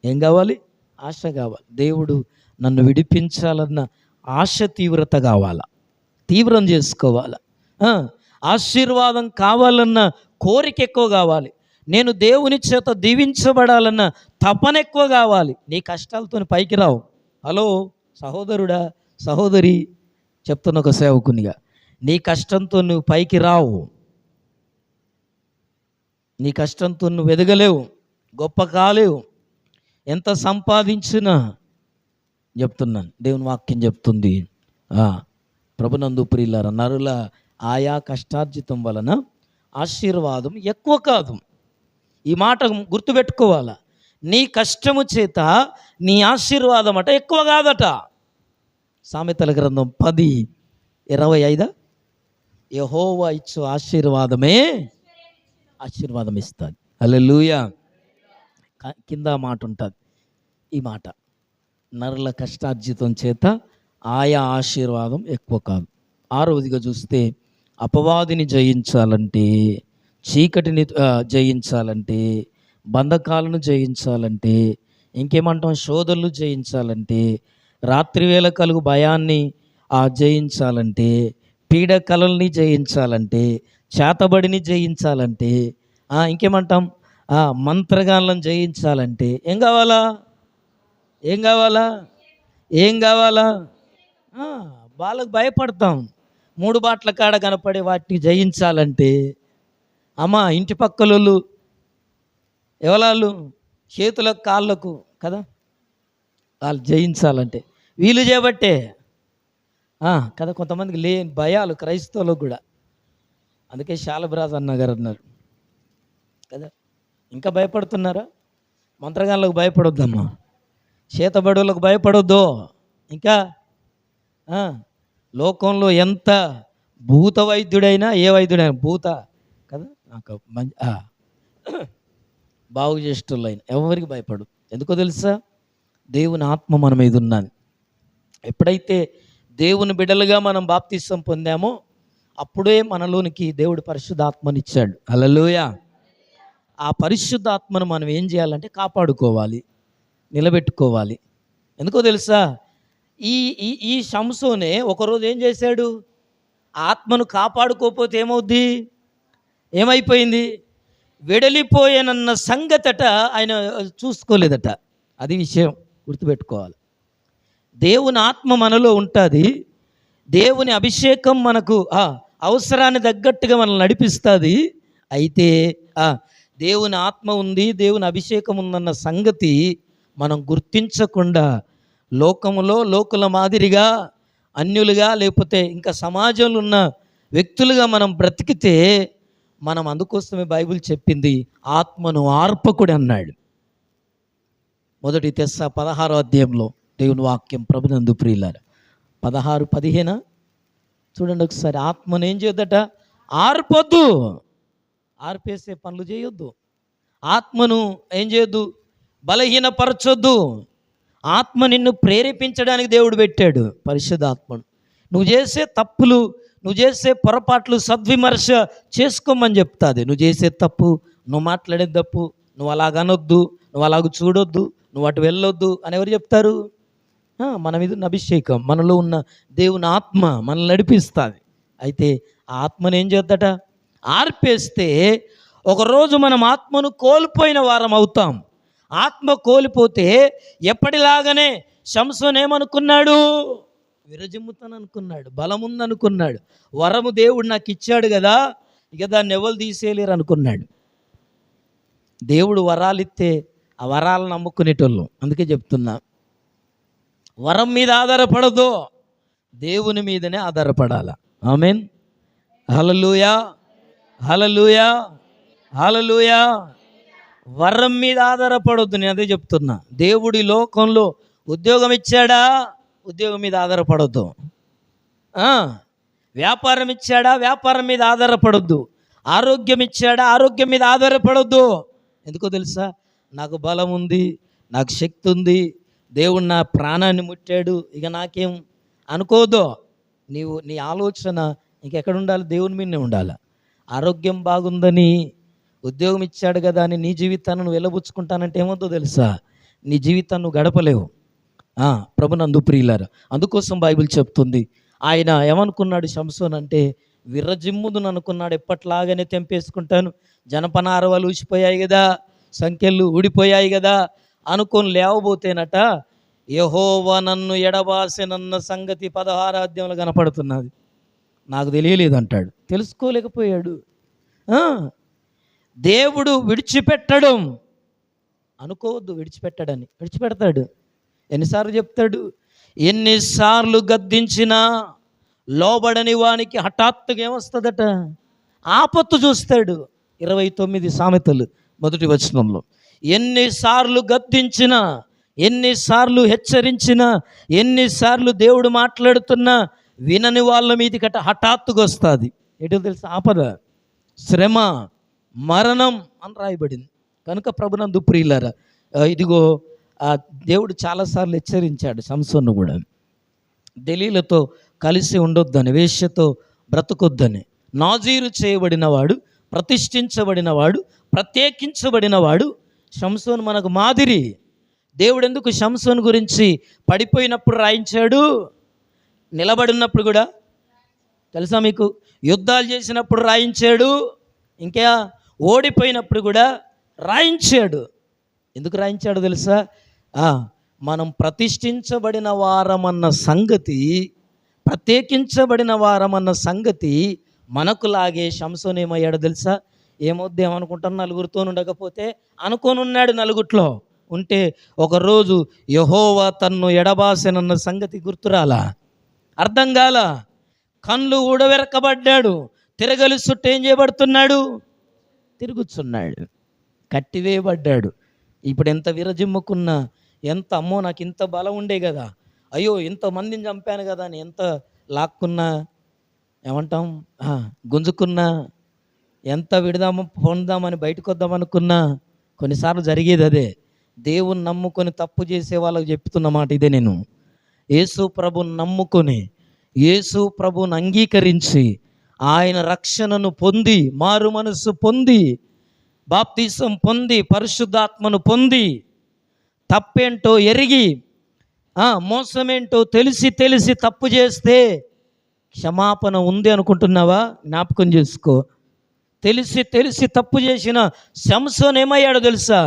ఏం కావాలి, ఆశ కావాలి. దేవుడు నన్ను విడిపించాలన్న ఆశ తీవ్రత కావాలా, తీవ్రం చేసుకోవాలా. ఆశీర్వాదం కావాలన్న కోరిక ఎక్కువ కావాలి. నేను దేవుని చేత దీవించబడాలన్న తపన ఎక్కువ కావాలి. నీ కష్టాలతో పైకి రావు. హలో సహోదరుడా, సహోదరి, చెప్తున్న ఒక సేవకునిగా, నీ కష్టంతో నువ్వు పైకి రావు. నీ కష్టంతో నువ్వు ఎదగలేవు, గొప్ప కాలేవు. ఎంత సంపాదించినా, చెప్తున్నాను, దేవుని వాక్యం చెప్తుంది, ప్రభునందు ప్రియులారా, నరుల ఆయా కష్టార్జితం వలన ఆశీర్వాదం ఎక్కువ కాదు. ఈ మాట గుర్తుపెట్టుకోవాలా. నీ కష్టము చేత నీ ఆశీర్వాదం అట ఎక్కువ కాదట. సామెతల గ్రంథం 10:25, యెహోవా ఇచ్చు ఆశీర్వాదమే ఆశీర్వాదం ఇస్తుంది. హల్లెలూయా. కింద మాట ఉంటుంది, ఈ మాట, నరుల కష్టార్జితం చేత ఆయా ఆశీర్వాదం ఎక్కువ కాదు. ఆరోదిగా చూస్తే, అపవాదిని జయించాలంటే, చీకటిని జయించాలంటే, బంధకాలను జయించాలంటే, ఇంకేమంటాం, శోధనలు జయించాలంటే, రాత్రివేళ కలుగు భయాన్ని జయించాలంటే, పీడకలల్ని జయించాలంటే, చేతబడిని జయించాలంటే, ఇంకేమంటాం, మంత్రగాళ్ళని జయించాలంటే ఏం కావాలా, ఏం కావాలా, ఏం కావాలా? వాళ్ళకు భయపడతాం. 3 బాట్ల కాడ కనపడే వాటిని జయించాలంటే, ఇంటి పక్కలోళ్ళు ఎవరాళ్ళు, చేతులకు కాళ్ళకు కదా, వాళ్ళు జయించాలంటే వీళ్ళు చేయబట్టే కదా. కొంతమందికి లేని భయాలు క్రైస్తవులకు కూడా. అందుకే శాలబ్రాజ్ అన్నగారు అన్నారు కదా, ఇంకా భయపడుతున్నారా? మంత్రగాళ్ళకు భయపడొద్దమ్మా, చేతబడులకు భయపడొద్దు. ఇంకా లోకంలో ఎంత భూత వైద్యుడైనా, ఏ వైద్యుడైనా భూత కదా, నాకు బాగు చేసేటోళ్ళైనా ఎవరికి భయపడు. ఎందుకో తెలుసా, దేవుని ఆత్మ మన మీద ఉన్నాను. ఎప్పుడైతే దేవుని బిడ్డలుగా మనం బాప్తిసం పొందామో అప్పుడే మనలోనికి దేవుడు పరిశుద్ధాత్మనిచ్చాడు. హల్లెలూయా. ఆ పరిశుద్ధాత్మను మనం ఏం చేయాలంటే కాపాడుకోవాలి, నిలబెట్టుకోవాలి. ఎందుకో తెలుసా, ఈ షంసోనే ఒకరోజు ఏం చేశాడు, ఆత్మను కాపాడుకోకపోతే ఏమవుద్ది, ఏమైపోయింది, వెడలిపోయానన్న సంగతట ఆయన చూసుకోలేదట. అది విషయం గుర్తుపెట్టుకోవాలి. దేవుని ఆత్మ మనలో ఉంటుంది, దేవుని అభిషేకం మనకు అవసరాన్ని తగ్గట్టుగా మనల్ని నడిపిస్తుంది. అయితే దేవుని ఆత్మ ఉంది, దేవుని అభిషేకం ఉందన్న సంగతి మనం గుర్తించకుండా లోకుల మాదిరిగా, అన్యులుగా, లేకపోతే ఇంకా సమాజంలో ఉన్న వ్యక్తులుగా మనం బ్రతికితే మనం అందుకోసమే బైబిల్ చెప్పింది ఆత్మను ఆర్పకుడు అన్నాడు. 1 తెస్స 16వ అధ్యాయంలో దేవుని వాక్యం ప్రభునందు ప్రియులారా 16-15 చూడండి ఒకసారి. ఆత్మను ఏం చేయొద్దట? ఆర్పొద్దు. ఆర్పేసే పనులు చేయొద్దు. ఆత్మను ఏం చేయొద్దు? బలహీనపరచొద్దు. ఆత్మ నిన్ను ప్రేరేపించడానికి దేవుడు పెట్టాడు పరిశుద్ధాత్మను. నువ్వు చేసే తప్పులు, నువ్వు చేసే పొరపాట్లు సద్విమర్శ చేసుకోమని చెప్తాది. నువ్వు చేసే తప్పు, నువ్వు మాట్లాడే తప్పు, నువ్వు అలాగనొద్దు, నువ్వు అలాగ చూడొద్దు, నువ్వు అటు వెళ్ళొద్దు అని ఎవరు చెప్తారు? మన మీద ఉన్న అభిషేకం, మనలో ఉన్న దేవుని ఆత్మ మనల్ని నడిపిస్తుంది. అయితే ఆ ఆత్మను ఏం చేద్దట? ఆర్పేస్తే ఒకరోజు మనం ఆత్మను కోల్పోయిన వారం అవుతాం. ఆత్మ కోల్పోతే ఎప్పటిలాగానే సంసోను ఏమనుకున్నాడు? విరజిమ్ముతాననుకున్నాడు, బలం ఉందనుకున్నాడు, వరము దేవుడు నాకు ఇచ్చాడు కదా, ఇక దాన్ని ఎవరు తీసేయలేరు అనుకున్నాడు. దేవుడు వరాలు ఇస్తే ఆ వరాలను నమ్ముకునేటోళ్ళు. అందుకే చెప్తున్నా, వరం మీద ఆధారపడదు, దేవుని మీదనే ఆధారపడాల. ఆమేన్. హల్లెలూయా, హల్లెలూయా, హల్లెలూయా. వరం మీద ఆధారపడొద్దు. నేను అదే చెప్తున్నా. దేవుడి లోకంలో ఉద్యోగం ఇచ్చాడా? ఉద్యోగం మీద ఆధారపడొద్దు. వ్యాపారం ఇచ్చాడా? వ్యాపారం మీద ఆధారపడొద్దు. ఆరోగ్యం ఇచ్చాడా? ఆరోగ్యం మీద ఆధారపడొద్దు. ఎందుకో తెలుసా? నాకు బలం ఉంది, నాకు శక్తి ఉంది, దేవుడు నా ప్రాణాన్ని ముట్టాడు, ఇక నాకేం అనుకోదు. నీ ఆలోచన ఇంకెక్కడ ఉండాలి? దేవుని మీదనే ఉండాలి. ఆరోగ్యం బాగుందని, ఉద్యోగం ఇచ్చాడు కదా అని నీ జీవితాన్ని నువ్వు వెళ్ళబుచ్చుకుంటానంటే ఏమవుతుందో తెలుసా? నీ జీవితాన్ని నువ్వు గడపలేవు. ప్రభునందు ప్రియులారా, అందుకోసం బైబిల్ చెప్తుంది, ఆయన ఏమనుకున్నాడు సంసోను అంటే, విర్రజిమ్ముదును అనుకున్నాడు. ఎప్పట్లాగానే తెంపేసుకుంటాను, జనపనారవాలు ఊసిపోయాయి కదా, సంఖ్యలు ఊడిపోయాయి కదా అనుకొని లేవబోతేనట, యెహోవా నన్ను ఎడబాసెనన్న సంగతి 16వ అధ్యాయంలో కనపడుతున్నది. నాకు తెలియలేదు అంటాడు. తెలుసుకోలేకపోయాడు. దేవుడు విడిచిపెట్టడం అనుకోవద్దు. విడిచిపెట్టాడని విడిచిపెడతాడు. ఎన్నిసార్లు చెప్తాడు? ఎన్నిసార్లు గద్దించినా లోబడని వానికి హఠాత్తుగా ఏమొస్తుందట? ఆపత్తు చూస్తాడు. 29 సామెతలు 1వ వచనంలో, ఎన్నిసార్లు గద్దించినా, ఎన్నిసార్లు హెచ్చరించినా, ఎన్నిసార్లు దేవుడు మాట్లాడుతున్నా వినని వాళ్ళ మీదికట హఠాత్తుగా వస్తుంది. ఏంటో తెలుసా? ఆపద, శ్రమ, మరణం అని రాయబడింది. కనుక ప్రభునందు ప్రియులారా, ఇదిగో దేవుడు చాలాసార్లు హెచ్చరించాడు సంసోను కూడా. దెలీలాతో కలిసి ఉండొద్దని, వేశ్యతో బ్రతకొద్దని. నాజీరు చేయబడినవాడు, ప్రతిష్ఠించబడినవాడు, ప్రత్యేకించబడినవాడు సంసోను మనకు మాదిరి. దేవుడు ఎందుకు సంసోను గురించి పడిపోయినప్పుడు రాయించాడు? నిలబడినప్పుడు కూడా తెలుసా మీకు? యుద్ధాలు చేసినప్పుడు రాయించాడు, ఇంకా ఓడిపోయినప్పుడు కూడా రాయించాడు. ఎందుకు రాయించాడు తెలుసా? మనం ప్రతిష్ఠించబడిన వారమన్న సంగతి, ప్రత్యేకించబడిన వారమన్న సంగతి మనకు లాగే సంసోను ఏమయ్యాడో తెలుసా? ఏమొద్దేమనుకుంటాను, నలుగురితో ఉండకపోతే అనుకోనున్నాడు. నలుగుట్లో ఉంటే ఒకరోజు యెహోవా తన్ను ఎడబాసెనన్న సంగతి గుర్తురాలా, అర్థం కాల. కళ్ళు ఊడవెరకబడ్డాడు. తిరగలి చుట్టూ ఏం చేయబడుతున్నాడు? తిరుగుతున్నాడు. కట్టివేయబడ్డాడు. ఇప్పుడు ఎంత విరజిమ్ముకున్నా, ఎంత అమ్మో నాకు ఇంత బలం ఉండే కదా, అయ్యో ఇంతమందిని చంపాను కదా అని ఎంత లాక్కున్నా, ఏమంటాం, గుంజుకున్నా, ఎంత పొందామని బయటకు వద్దామనుకున్నా కొన్నిసార్లు జరిగేది అదే. దేవుని నమ్ముకొని తప్పు చేసే వాళ్ళకు చెప్తున్న మాట ఇదే. నేను యేసు ప్రభుని నమ్ముకొని, యేసు ప్రభుని అంగీకరించి, ఆయన రక్షణను పొంది, మారు మనసు పొంది, బాప్తిసం పొంది, పరిశుద్ధాత్మను పొంది, తప్పేంటో ఎరిగి, మోసమేంటో తెలిసి తప్పు చేస్తే క్షమాపణ ఉంది అనుకుంటున్నావా? జ్ఞాపకం చేసుకో. తెలిసి తప్పు చేసిన సంసోను ఏమయ్యాడో తెలుసా?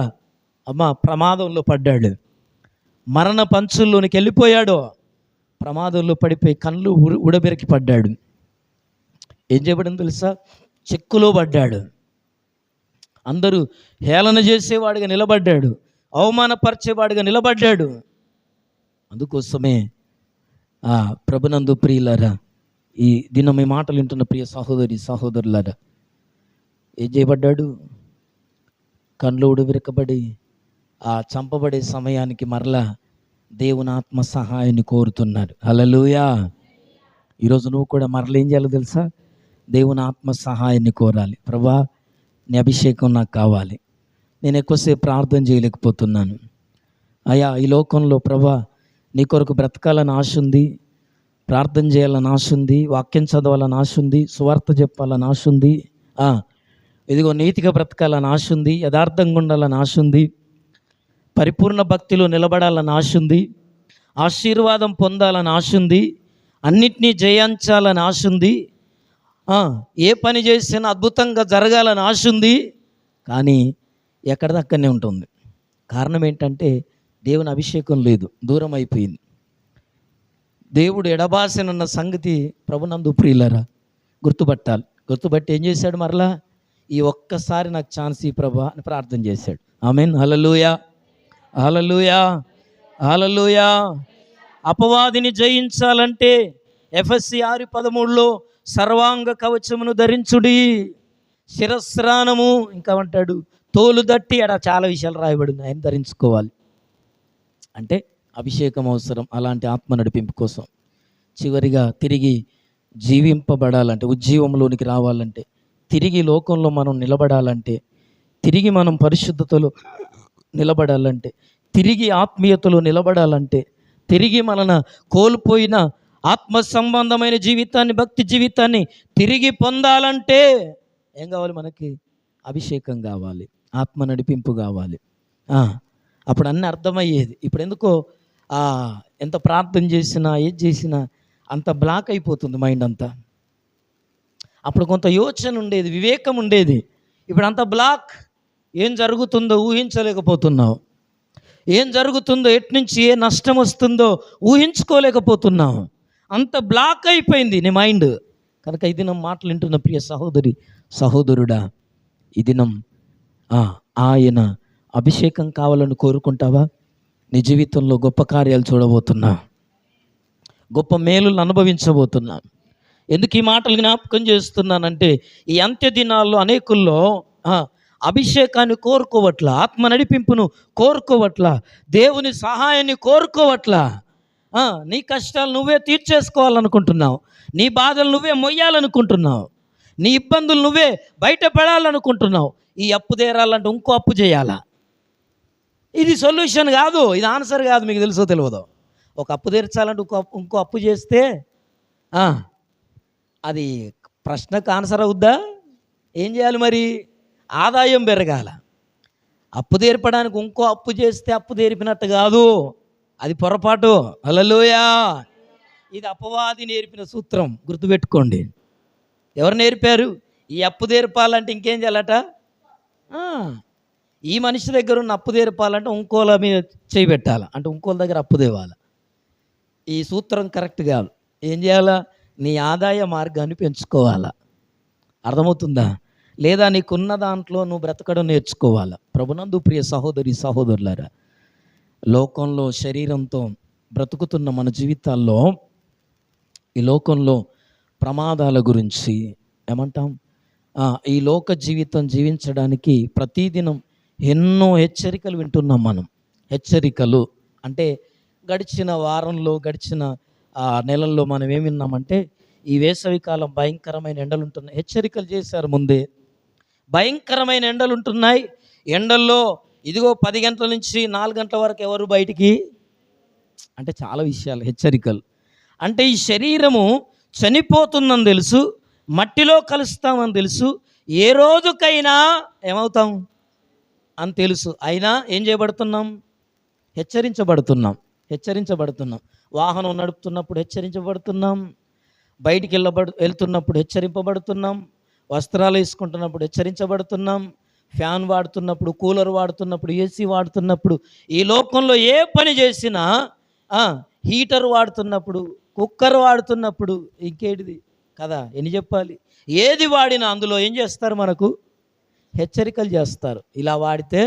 ప్రమాదంలో పడ్డాడు. మరణ పంచుల్లోనికి వెళ్ళిపోయాడు. ప్రమాదంలో పడిపోయి కళ్ళు ఉడబెరికి పడ్డాడు. ఏం చేయబడింది తెలుసా? చెక్కులో పడ్డాడు. అందరూ హేళన చేసేవాడిగా నిలబడ్డాడు, అవమానపరిచేవాడిగా నిలబడ్డాడు. అందుకోసమే ప్రభునందు ప్రియులారా, ఈ దినం మీ మాటలు వింటున్న ప్రియ సహోదరులారా, ఏం చేయబడ్డాడు? కళ్ళు ఉడవిరకబడి ఆ చంపబడే సమయానికి మరలా దేవుని ఆత్మ సహాయాన్ని కోరుతున్నాడు. హల్లెలూయా. ఈరోజు నువ్వు కూడా మరలా ఏం చేయాలో తెలుసా? దేవుని ఆత్మ సహాయాన్ని కోరాలి. ప్రభా, నీ అభిషేకం నాకు కావాలి. నేను ఎక్కువసేపు ప్రార్థన చేయలేకపోతున్నాను అయ్యా. ఈ లోకంలో ప్రభా నీ కొరకు బ్రతకాలని ఆశ ఉంది, ప్రార్థన చేయాలని ఆశ ఉంది, వాక్యం చదవాలని ఆశ ఉంది, సువార్త చెప్పాలని ఆశ ఉంది, ఇదిగో నీతిగా బ్రతకాలని ఆశ ఉంది, యథార్థంగా ఉండాలని ఆశ ఉంది, పరిపూర్ణ భక్తిలో నిలబడాలని ఆశ ఉంది, ఆశీర్వాదం పొందాలని ఆశ ఉంది, అన్నిటినీ జయించాలని ఆశ ఉంది, ఏ పని చేసినా అద్భుతంగా జరగాలని ఆశ ఉంది. కానీ ఎక్కడిదక్కడనే ఉంటుంది. కారణం ఏంటంటే దేవుని అభిషేకం లేదు, దూరం అయిపోయింది. దేవుడు ఎడబాసనన్న సంగతి ప్రభునందు ప్రియులరా గుర్తుపట్టాలి. గుర్తుపట్టి ఏం చేశాడు? మరలా ఈ ఒక్కసారి నాకు ఛాన్స్ ఈ ప్రభా అని ప్రార్థన చేశాడు. ఆమేన్. హల్లెలూయా, హల్లెలూయా, హల్లెలూయా. అపవాదిని జయించాలంటే ఎఫెసీ 6:13లో సర్వాంగ కవచమును ధరించుడి, శిరస్రానము, ఇంకా అంటాడు తోలు దట్టి, అక్కడ చాలా విషయాలు రాయబడింది, ఆయన ధరించుకోవాలి. అంటే అభిషేకం అవసరం. అలాంటి ఆత్మ నడిపింపు కోసం చివరిగా తిరిగి జీవింపబడాలంటే, ఉజ్జీవంలోనికి రావాలంటే, తిరిగి లోకంలో మనం నిలబడాలంటే, తిరిగి మనం పరిశుద్ధతలో నిలబడాలంటే, తిరిగి ఆత్మీయతలో నిలబడాలంటే, తిరిగి మన కోల్పోయిన ఆత్మ సంబంధమైన జీవితాన్ని, భక్తి జీవితాన్ని తిరిగి పొందాలంటే ఏం కావాలి? మనకి అభిషేకం కావాలి, ఆత్మ నడిపింపు కావాలి. అప్పుడు అన్నీ అర్థమయ్యేది. ఇప్పుడు ఎందుకో ఎంత ప్రార్థన చేసినా ఏది చేసినా అంత బ్లాక్ అయిపోతుంది మైండ్ అంతా. అప్పుడు కొంత యోచన ఉండేది, వివేకం ఉండేది. ఇప్పుడు అంత బ్లాక్. ఏం జరుగుతుందో ఊహించలేకపోతున్నావు, ఏం జరుగుతుందో, ఎట్నుంచి ఏ నష్టం వస్తుందో ఊహించుకోలేకపోతున్నావు. అంత బ్లాక్ అయిపోయింది నీ మైండ్. కనుక ఈ దినం మాటలు వింటున్న ప్రియ సహోదరి సహోదరుడా, ఈ దినం ఆయన అభిషేకం కావాలని కోరుకుంటావా? నీ జీవితంలో గొప్ప కార్యాలు చూడబోతున్నా, గొప్ప మేలులను అనుభవించబోతున్నా. ఎందుకు ఈ మాటలు జ్ఞాపకం చేస్తున్నానంటే, ఈ అంత్య దినాల్లో అనేకుల్లో అభిషేకాన్ని కోరుకోవట్లా, ఆత్మ నడిపింపును కోరుకోవట్లా, దేవుని సహాయాన్ని కోరుకోవట్లా. నీ కష్టాలు నువ్వే తీర్చేసుకోవాలనుకుంటున్నావు, నీ బాధలు నువ్వే మొయ్యాలనుకుంటున్నావు, నీ ఇబ్బందులు నువ్వే బయటపడాలనుకుంటున్నావు. ఈ అప్పు తీరాలంటే ఇంకో అప్పు చేయాలా? ఇది సొల్యూషన్ కాదు, ఇది ఆన్సర్ కాదు. మీకు తెలుసో తెలియదో, ఒక అప్పు తీర్చాలంటే ఇంకో అప్పు చేస్తే అది ప్రశ్నకు ఆన్సర్ అవుద్దా? ఏం చేయాలి మరి? ఆదాయం పెరగాల. అప్పు తీర్పడానికి ఇంకో అప్పు చేస్తే అప్పు తీర్పినట్టు కాదు, అది పొరపాటు. హల్లెలూయా. ఇది అపవాది నేర్పిన సూత్రం, గుర్తుపెట్టుకోండి. ఎవరు నేర్పారు? ఈ అప్పు తీర్పాలంటే ఇంకేం చేయాలట? ఈ మనిషి దగ్గర ఉన్న అప్పు తీర్పాలంటే ఇంకోల మీద చేయి పెట్టాలి, అంటే ఇంకోల దగ్గర అప్పు తేవాలి. ఈ సూత్రం కరెక్ట్ కాదు. ఏం చేయాలా? నీ ఆదాయ మార్గాన్ని పెంచుకోవాలా. అర్థమవుతుందా? లేదా నీకున్న దాంట్లో నువ్వు బ్రతకడం నేర్చుకోవాలా. ప్రభునందు ప్రియ సహోదరి సహోదరులారా, లోకంలో శరీరంతో బ్రతుకుతున్న మన జీవితాల్లో ఈ లోకంలో ప్రమాదాల గురించి ఏమంటాం? ఈ లోక జీవితం జీవించడానికి ప్రతిదినం ఎన్నో హెచ్చరికలు వింటున్నాం మనం. హెచ్చరికలు అంటే గడిచిన వారంలో, గడిచిన నెలల్లో మనం ఏం విన్నామంటే, ఈ వేసవికాలం భయంకరమైన ఎండలు ఉంటున్నాయి. హెచ్చరికలు చేశారు ముందే, భయంకరమైన ఎండలు ఉంటున్నాయి. ఎండల్లో ఇదిగో 10 గంటల నుంచి 4 గంటల వరకు ఎవరు బయటికి, అంటే చాలా విషయాలు హెచ్చరికలు. అంటే ఈ శరీరము చనిపోతుందని తెలుసు, మట్టిలో కలుస్తామని తెలుసు, ఏ రోజుకైనా ఏమవుతాం అని తెలుసు. అయినా ఏం చేయబడుతున్నాం? హెచ్చరించబడుతున్నాం. వాహనం నడుపుతున్నప్పుడు హెచ్చరించబడుతున్నాం, బయటికి వెళ్తున్నప్పుడు హెచ్చరింపబడుతున్నాం, వస్త్రాలు వేసుకుంటున్నప్పుడు హెచ్చరించబడుతున్నాం, ఫ్యాన్ వాడుతున్నప్పుడు, కూలర్ వాడుతున్నప్పుడు, ఏసీ వాడుతున్నప్పుడు, ఈ లోకంలో ఏ పని చేసినా, హీటర్ వాడుతున్నప్పుడు, కుక్కర్ వాడుతున్నప్పుడు, ఇంకేటిది కదా ఎన్ని చెప్పాలి? ఏది వాడినా అందులో ఏం చేస్తారు? మనకు హెచ్చరికలు చేస్తారు. ఇలా వాడితే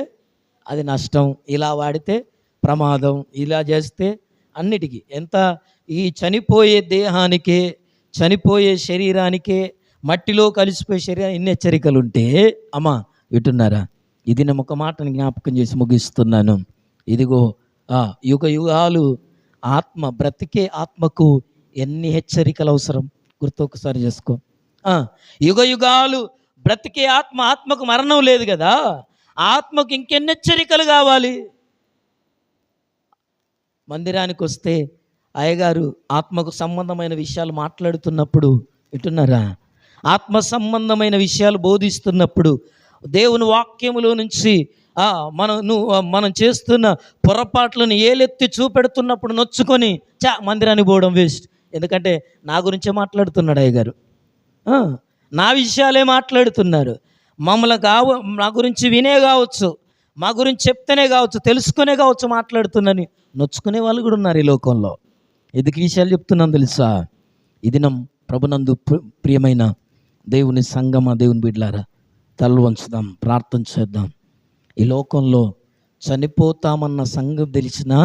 అది నష్టం, ఇలా వాడితే ప్రమాదం, ఇలా చేస్తే అన్నిటికీ. ఎంత ఈ చనిపోయే దేహానికే, చనిపోయే శరీరానికే మట్టిలో కలిసిపోయే శరీరం ఎన్ని హెచ్చరికలు ఉంటే అమ్మా వింటున్నారా? ఇది నేను ఒక మాటను జ్ఞాపకం చేసి ముగిస్తున్నాను. ఇదిగో యుగ యుగాలు బ్రతికే ఆత్మకు ఎన్ని హెచ్చరికలు అవసరం ఒకసారి చేసుకో. యుగ యుగాలు బ్రతికే ఆత్మకు మరణం లేదు కదా, ఆత్మకు ఇంకెన్ని హెచ్చరికలు కావాలి? మందిరానికి వస్తే అయ్యగారు ఆత్మకు సంబంధమైన విషయాలు మాట్లాడుతున్నప్పుడు వింటున్నారా? ఆత్మ సంబంధమైన విషయాలు బోధిస్తున్నప్పుడు దేవుని వాక్యములో నుంచి మనం చేస్తున్న పొరపాట్లను ఏలెత్తి చూపెడుతున్నప్పుడు నొచ్చుకొని మందిరానికి పోవడం వేస్ట్. ఎందుకంటే నా గురించే మాట్లాడుతున్నాడు అయ్యగారు, నా విషయాలే మాట్లాడుతున్నారు. నా గురించి వినే కావచ్చు, మా గురించి చెప్తేనే కావచ్చు, తెలుసుకునే కావచ్చు మాట్లాడుతున్నాను నొచ్చుకునే వాళ్ళు కూడా ఉన్నారు ఈ లోకంలో. ఎందుకు విషయాలు చెప్తున్నాను తెలుసా? ఇది ప్రభునందు ప్రియమైన దేవుని సంగమా, దేవుని బిడ్డలారా, తలలు వంచుదాం, ప్రార్థన చేద్దాం. ఈ లోకంలో చనిపోతామన్న సంగతి తెలిసినా